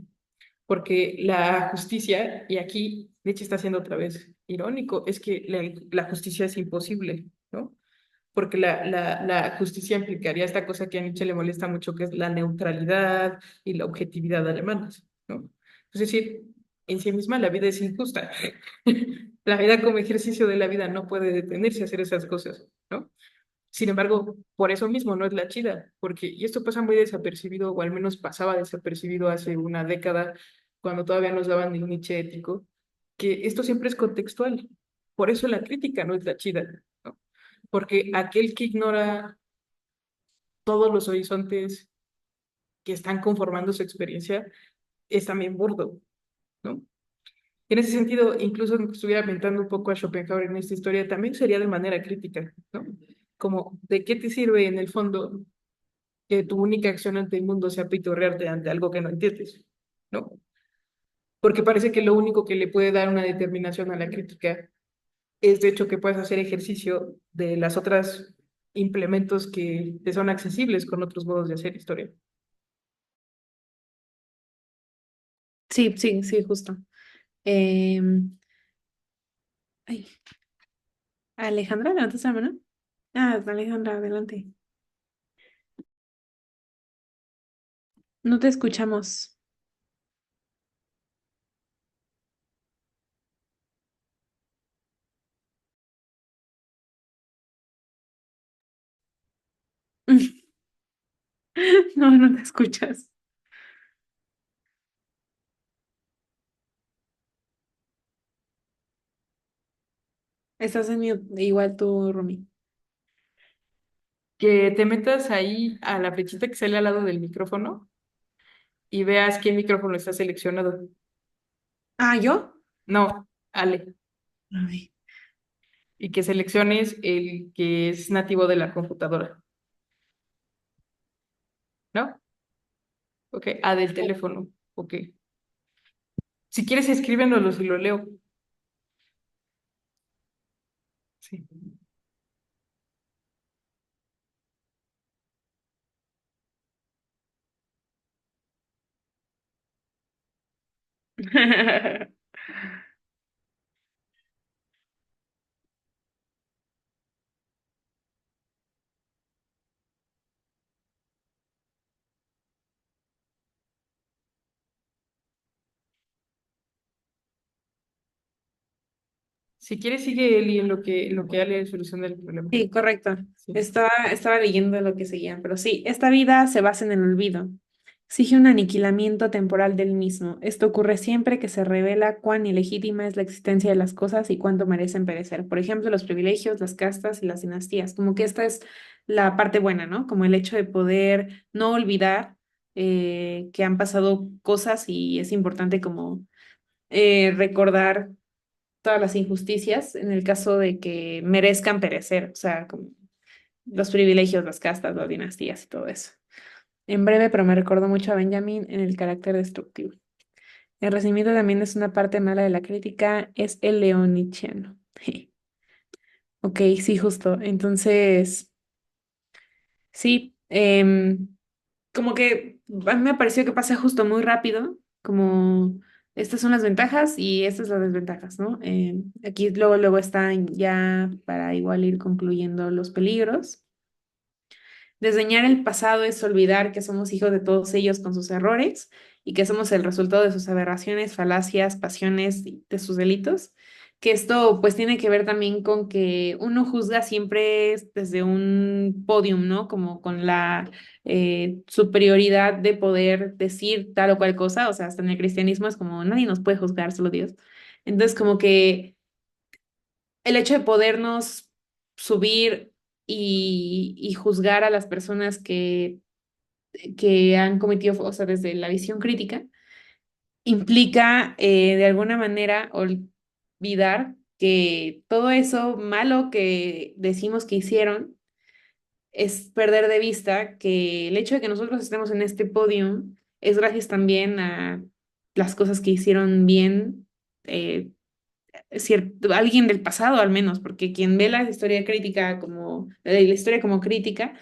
Speaker 2: porque la justicia, y aquí Nietzsche está siendo otra vez irónico, es que la justicia es imposible, ¿no? Porque la justicia implicaría esta cosa que a Nietzsche le molesta mucho, que es la neutralidad y la objetividad alemanas, ¿no? Es decir, en sí misma la vida es injusta. La vida como ejercicio de la vida no puede detenerse a hacer esas cosas, ¿no? Sin embargo, por eso mismo no es la chida, porque, y esto pasa muy desapercibido, o al menos pasaba desapercibido hace una década, cuando todavía nos daban el Nietzsche ético, que esto siempre es contextual. Por eso la crítica no es la chida, ¿no? Porque aquel que ignora todos los horizontes que están conformando su experiencia es también burdo, ¿no? En ese sentido, incluso aunque estuviera inventando un poco a Schopenhauer en esta historia, también sería de manera crítica, ¿no? Como, ¿de qué te sirve en el fondo que tu única acción ante el mundo sea pitorrearte ante algo que no entiendes, ¿no? Porque parece que lo único que le puede dar una determinación a la crítica es de hecho que puedes hacer ejercicio de las otras implementos que te son accesibles con otros modos de hacer historia.
Speaker 1: Sí, sí, sí, justo. Em, ay, Alejandra, ¿levantaste la mano? Ah, Alejandra, adelante. No te escuchamos. No, no te escuchas. Estás en mute, igual tú, Rumi.
Speaker 2: Que te metas ahí a la flechita que sale al lado del micrófono y veas qué micrófono está seleccionado.
Speaker 1: Ah, ¿yo?
Speaker 2: No, Ale.
Speaker 1: Ay,
Speaker 2: Y que selecciones el que es nativo de la computadora, ¿no? Ok, del teléfono. Ok. Si quieres, escríbenoslo y lo leo. Sí. Si quieres, sigue Eli en lo que ya le soluciona el problema.
Speaker 1: Sí, correcto.
Speaker 2: Sí.
Speaker 1: Estaba leyendo lo que seguían, pero sí, esta vida se basa en el olvido. Exige un aniquilamiento temporal del mismo. Esto ocurre siempre que se revela cuán ilegítima es la existencia de las cosas y cuánto merecen perecer. Por ejemplo, los privilegios, las castas y las dinastías. Como que esta es la parte buena, ¿no? Como el hecho de poder no olvidar que han pasado cosas y es importante como recordar todas las injusticias en el caso de que merezcan perecer, o sea, como los privilegios, las castas, las dinastías y todo eso. En breve, pero me recordó mucho a Benjamin en el carácter destructivo. El resentimiento también es una parte mala de la crítica, es el león nietzscheano. Ok, sí, justo. Entonces, sí, como que a mí me pareció que pasa justo muy rápido, como estas son las ventajas y estas son las desventajas, ¿no? Aquí luego están ya para igual ir concluyendo los peligros. Desdeñar el pasado es olvidar que somos hijos de todos ellos con sus errores y que somos el resultado de sus aberraciones, falacias, pasiones y de sus delitos. Que esto pues tiene que ver también con que uno juzga siempre desde un podium, ¿no? Como con la superioridad de poder decir tal o cual cosa. O sea, hasta en el cristianismo es como nadie nos puede juzgar, solo Dios. Entonces como que el hecho de podernos subir y juzgar a las personas que han cometido, o sea, desde la visión crítica, implica de alguna manera olvidar que todo eso malo que decimos que hicieron es perder de vista que el hecho de que nosotros estemos en este podio es gracias también a las cosas que hicieron bien eh, alguien del pasado al menos, porque quien ve la historia crítica como, la historia como crítica,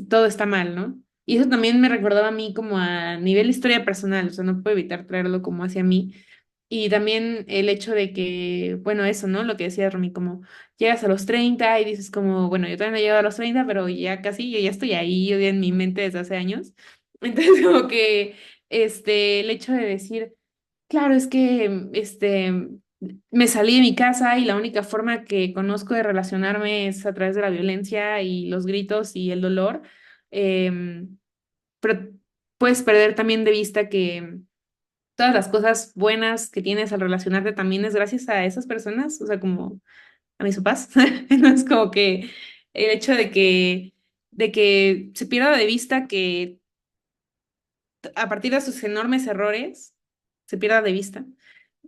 Speaker 1: todo está mal, ¿no? Y eso también me recordaba a mí como a nivel de historia personal, o sea, no puedo evitar traerlo como hacia mí. Y también el hecho de que, bueno, eso, ¿no? Lo que decía Romy, como llegas a los 30 y dices como, bueno, yo todavía no he llegado a los 30 pero ya casi, yo ya estoy ahí, yo ya en mi mente desde hace años. Entonces, como que, el hecho de decir, claro, es que, me salí de mi casa y la única forma que conozco de relacionarme es a través de la violencia y los gritos y el dolor. Pero puedes perder también de vista que todas las cosas buenas que tienes al relacionarte también es gracias a esas personas, o sea, como a mis papás. Entonces, como que el hecho de que se pierda de vista que a partir de sus enormes errores, se pierda de vista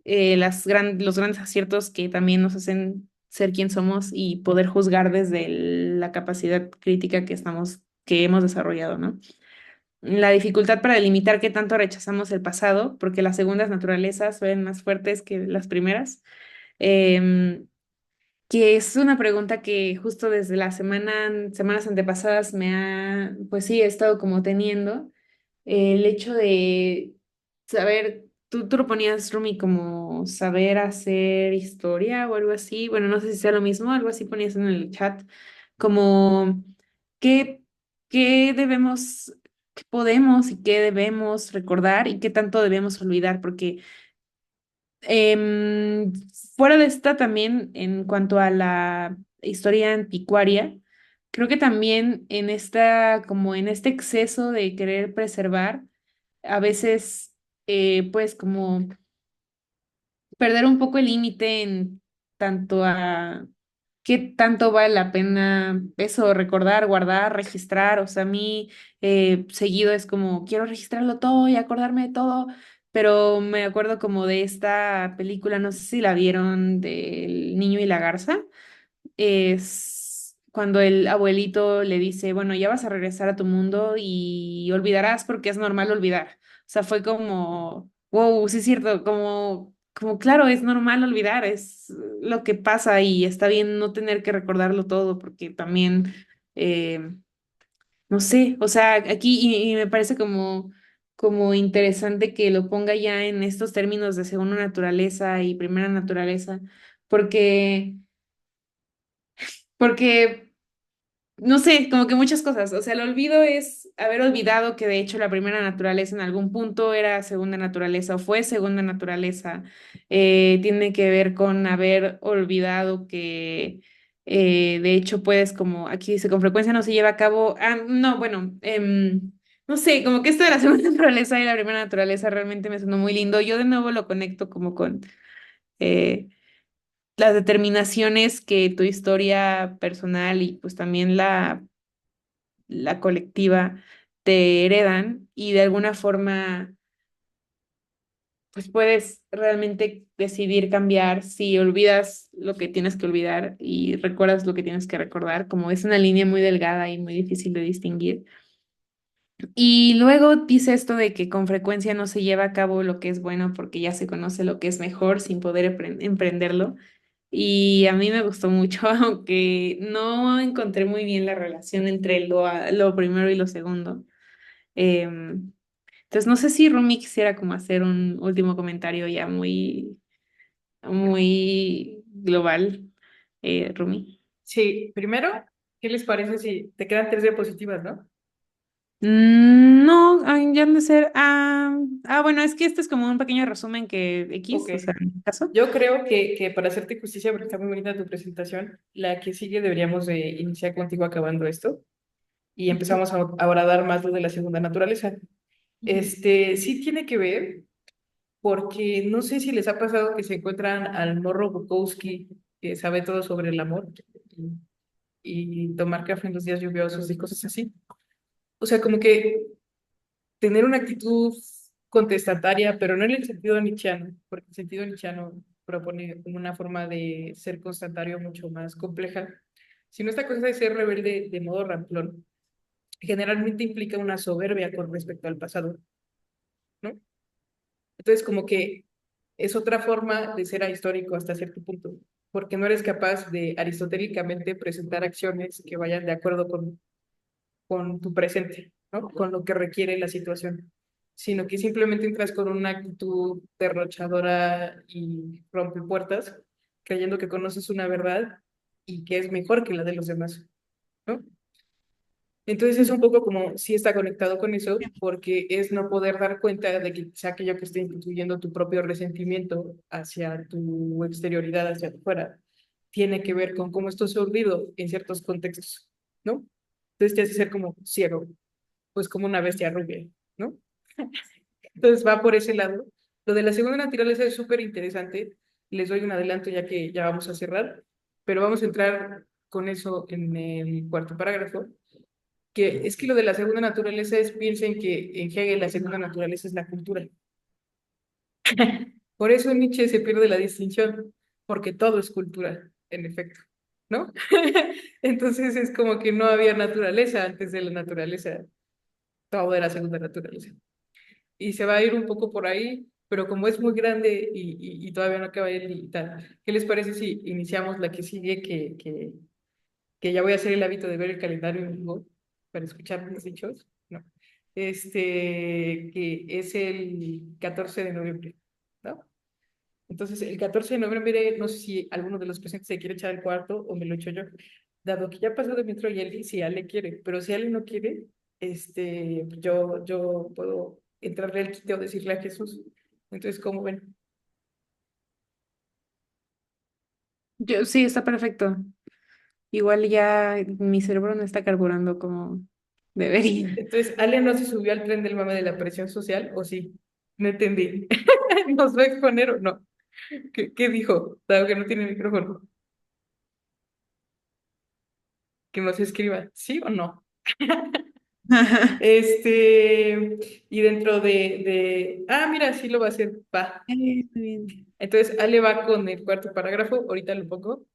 Speaker 1: los grandes aciertos que también nos hacen ser quien somos y poder juzgar desde la capacidad crítica que hemos desarrollado, ¿no? La dificultad para delimitar qué tanto rechazamos el pasado, porque las segundas naturalezas suelen más fuertes que las primeras. Em, que es una pregunta que justo desde semanas antepasadas pues sí, he estado como teniendo. El hecho de saber, tú lo ponías, Rumi, como saber hacer historia o algo así. Bueno, no sé si sea lo mismo, algo así ponías en el chat, como qué, qué debemos, qué podemos y qué debemos recordar y qué tanto debemos olvidar, porque Em, fuera de esta también, en cuanto a la historia anticuaria, creo que también como en este exceso de querer preservar, a veces, pues como perder un poco el límite en tanto a qué tanto vale la pena eso, recordar, guardar, registrar. O sea, a mí seguido es como, quiero registrarlo todo y acordarme de todo, pero me acuerdo como de esta película, no sé si la vieron, del niño y la garza. Es cuando el abuelito le dice, bueno, ya vas a regresar a tu mundo y olvidarás porque es normal olvidar. O sea, fue como, wow, sí es cierto, como claro, es normal olvidar, es lo que pasa y está bien no tener que recordarlo todo porque también, no sé, o sea, aquí y me parece como como interesante que lo ponga ya en estos términos de segunda naturaleza y primera naturaleza, porque, porque no sé, como que muchas cosas. O sea, el olvido es haber olvidado que de hecho la primera naturaleza en algún punto era segunda naturaleza o fue segunda naturaleza. Tiene que ver con haber olvidado que de hecho puedes como, aquí dice, con frecuencia no se lleva a cabo. Ah, no, bueno, no sé, como que esto de la segunda naturaleza y la primera naturaleza realmente me sonó muy lindo. Yo de nuevo lo conecto como con eh, las determinaciones que tu historia personal y pues también la colectiva te heredan y de alguna forma pues puedes realmente decidir cambiar si olvidas lo que tienes que olvidar y recuerdas lo que tienes que recordar, como es una línea muy delgada y muy difícil de distinguir. Y luego dice esto de que con frecuencia no se lleva a cabo lo que es bueno porque ya se conoce lo que es mejor sin poder emprenderlo. Y a mí me gustó mucho, aunque no encontré muy bien la relación entre lo primero y lo segundo. Em, entonces, no sé si Rumi quisiera como hacer un último comentario ya muy, muy global, Rumi.
Speaker 2: Sí, primero, ¿qué les parece si te quedan 3 diapositivas, no?
Speaker 1: No, ay, ya han de ser. Bueno, es que este es como un pequeño resumen que
Speaker 2: Ok.
Speaker 1: X, o sea, en mi caso.
Speaker 2: Yo creo que para hacerte justicia, porque está muy bonita tu presentación, la que sigue deberíamos de iniciar contigo acabando esto y empezamos a abordar más lo de la segunda naturaleza. Sí tiene que ver, porque no sé si les ha pasado que se encuentran al morro Bukowski, que sabe todo sobre el amor y tomar café en los días lluviosos y cosas así. O sea, como que tener una actitud contestataria, pero no en el sentido nietzscheano, porque el sentido nietzscheano propone como una forma de ser constatario mucho más compleja, sino esta cosa de ser rebelde de modo ramplón, generalmente implica una soberbia con respecto al pasado, ¿no? Entonces, como que es otra forma de ser ahistórico hasta cierto punto, porque no eres capaz de aristotélicamente presentar acciones que vayan de acuerdo con tu presente, ¿no? Con lo que requiere la situación, sino que simplemente entras con una actitud derrochadora y rompe puertas, creyendo que conoces una verdad y que es mejor que la de los demás, ¿no? Entonces es un poco como si está conectado con eso, porque es no poder dar cuenta de que quizá aquello que está instituyendo tu propio resentimiento hacia tu exterioridad, hacia afuera, tiene que ver con cómo esto se olvidó en ciertos contextos, ¿no? Entonces te hace ser como ciego, pues como una bestia rubia, ¿no? Entonces va por ese lado. Lo de la segunda naturaleza es súper interesante. Les doy un adelanto ya que ya vamos a cerrar, pero vamos a entrar con eso en el cuarto parágrafo, que es que lo de la segunda naturaleza es, piensen que en Hegel la segunda naturaleza es la cultura. Por eso en Nietzsche se pierde la distinción, porque todo es cultura, en efecto, ¿no? Entonces es como que no había naturaleza antes de la naturaleza, todo era segunda naturaleza. Y se va a ir un poco por ahí, pero como es muy grande y todavía no acaba él y tal, ¿qué les parece si iniciamos la que sigue, que ya voy a hacer el hábito de ver el calendario en vivo para escuchar mis dichos? No. Que es el 14 de noviembre, ¿no? Entonces, el 14 de noviembre, no sé si alguno de los presentes se quiere echar el cuarto o me lo echo yo, dado que ya pasó de metro y él, si Ale quiere, pero si Ale no quiere, yo puedo entrarle al quite o decirle a Jesús. Entonces, ¿cómo ven?
Speaker 1: Yo, sí, está perfecto. Igual ya mi cerebro no está carburando como debería.
Speaker 2: Entonces, Ale no se subió al tren del mame de la presión social, ¿o sí? No entendí. ¿Nos va a exponer o no? ¿Qué dijo? Dado que no tiene micrófono. Que nos escriba, ¿sí o no? Y dentro mira, sí lo va a hacer, va.
Speaker 1: Muy bien.
Speaker 2: Entonces, Ale va con el cuarto parágrafo, ahorita lo pongo.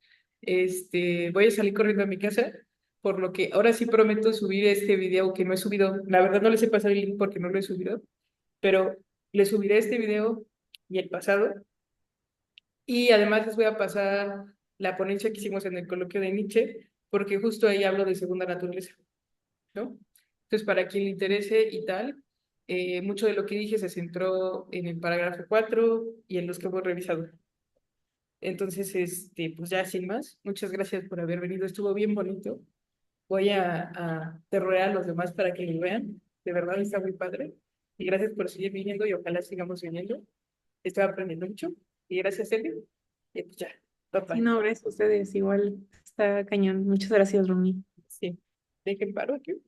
Speaker 2: Voy a salir corriendo a mi casa, por lo que ahora sí prometo subir este video que no he subido. La verdad no les he pasado el link porque no lo he subido, pero les subiré este video y el pasado. Y además les voy a pasar la ponencia que hicimos en el coloquio de Nietzsche, porque justo ahí hablo de segunda naturaleza, ¿no? Entonces, para quien le interese y tal, Mucho de lo que dije se centró en el parágrafo 4 y en los que hemos revisado. Entonces, pues ya sin más, muchas gracias por haber venido, estuvo bien bonito. Voy a terrorear a los demás para que lo vean, de verdad está muy padre. Y gracias por seguir viniendo y ojalá sigamos viniendo. Estoy aprendiendo mucho y gracias, Elio. Y pues ya, bye
Speaker 1: Sí,
Speaker 2: bye.
Speaker 1: no, gracias a ustedes. Igual está cañón. Muchas gracias, Rumi.
Speaker 2: Sí, dejen paro aquí.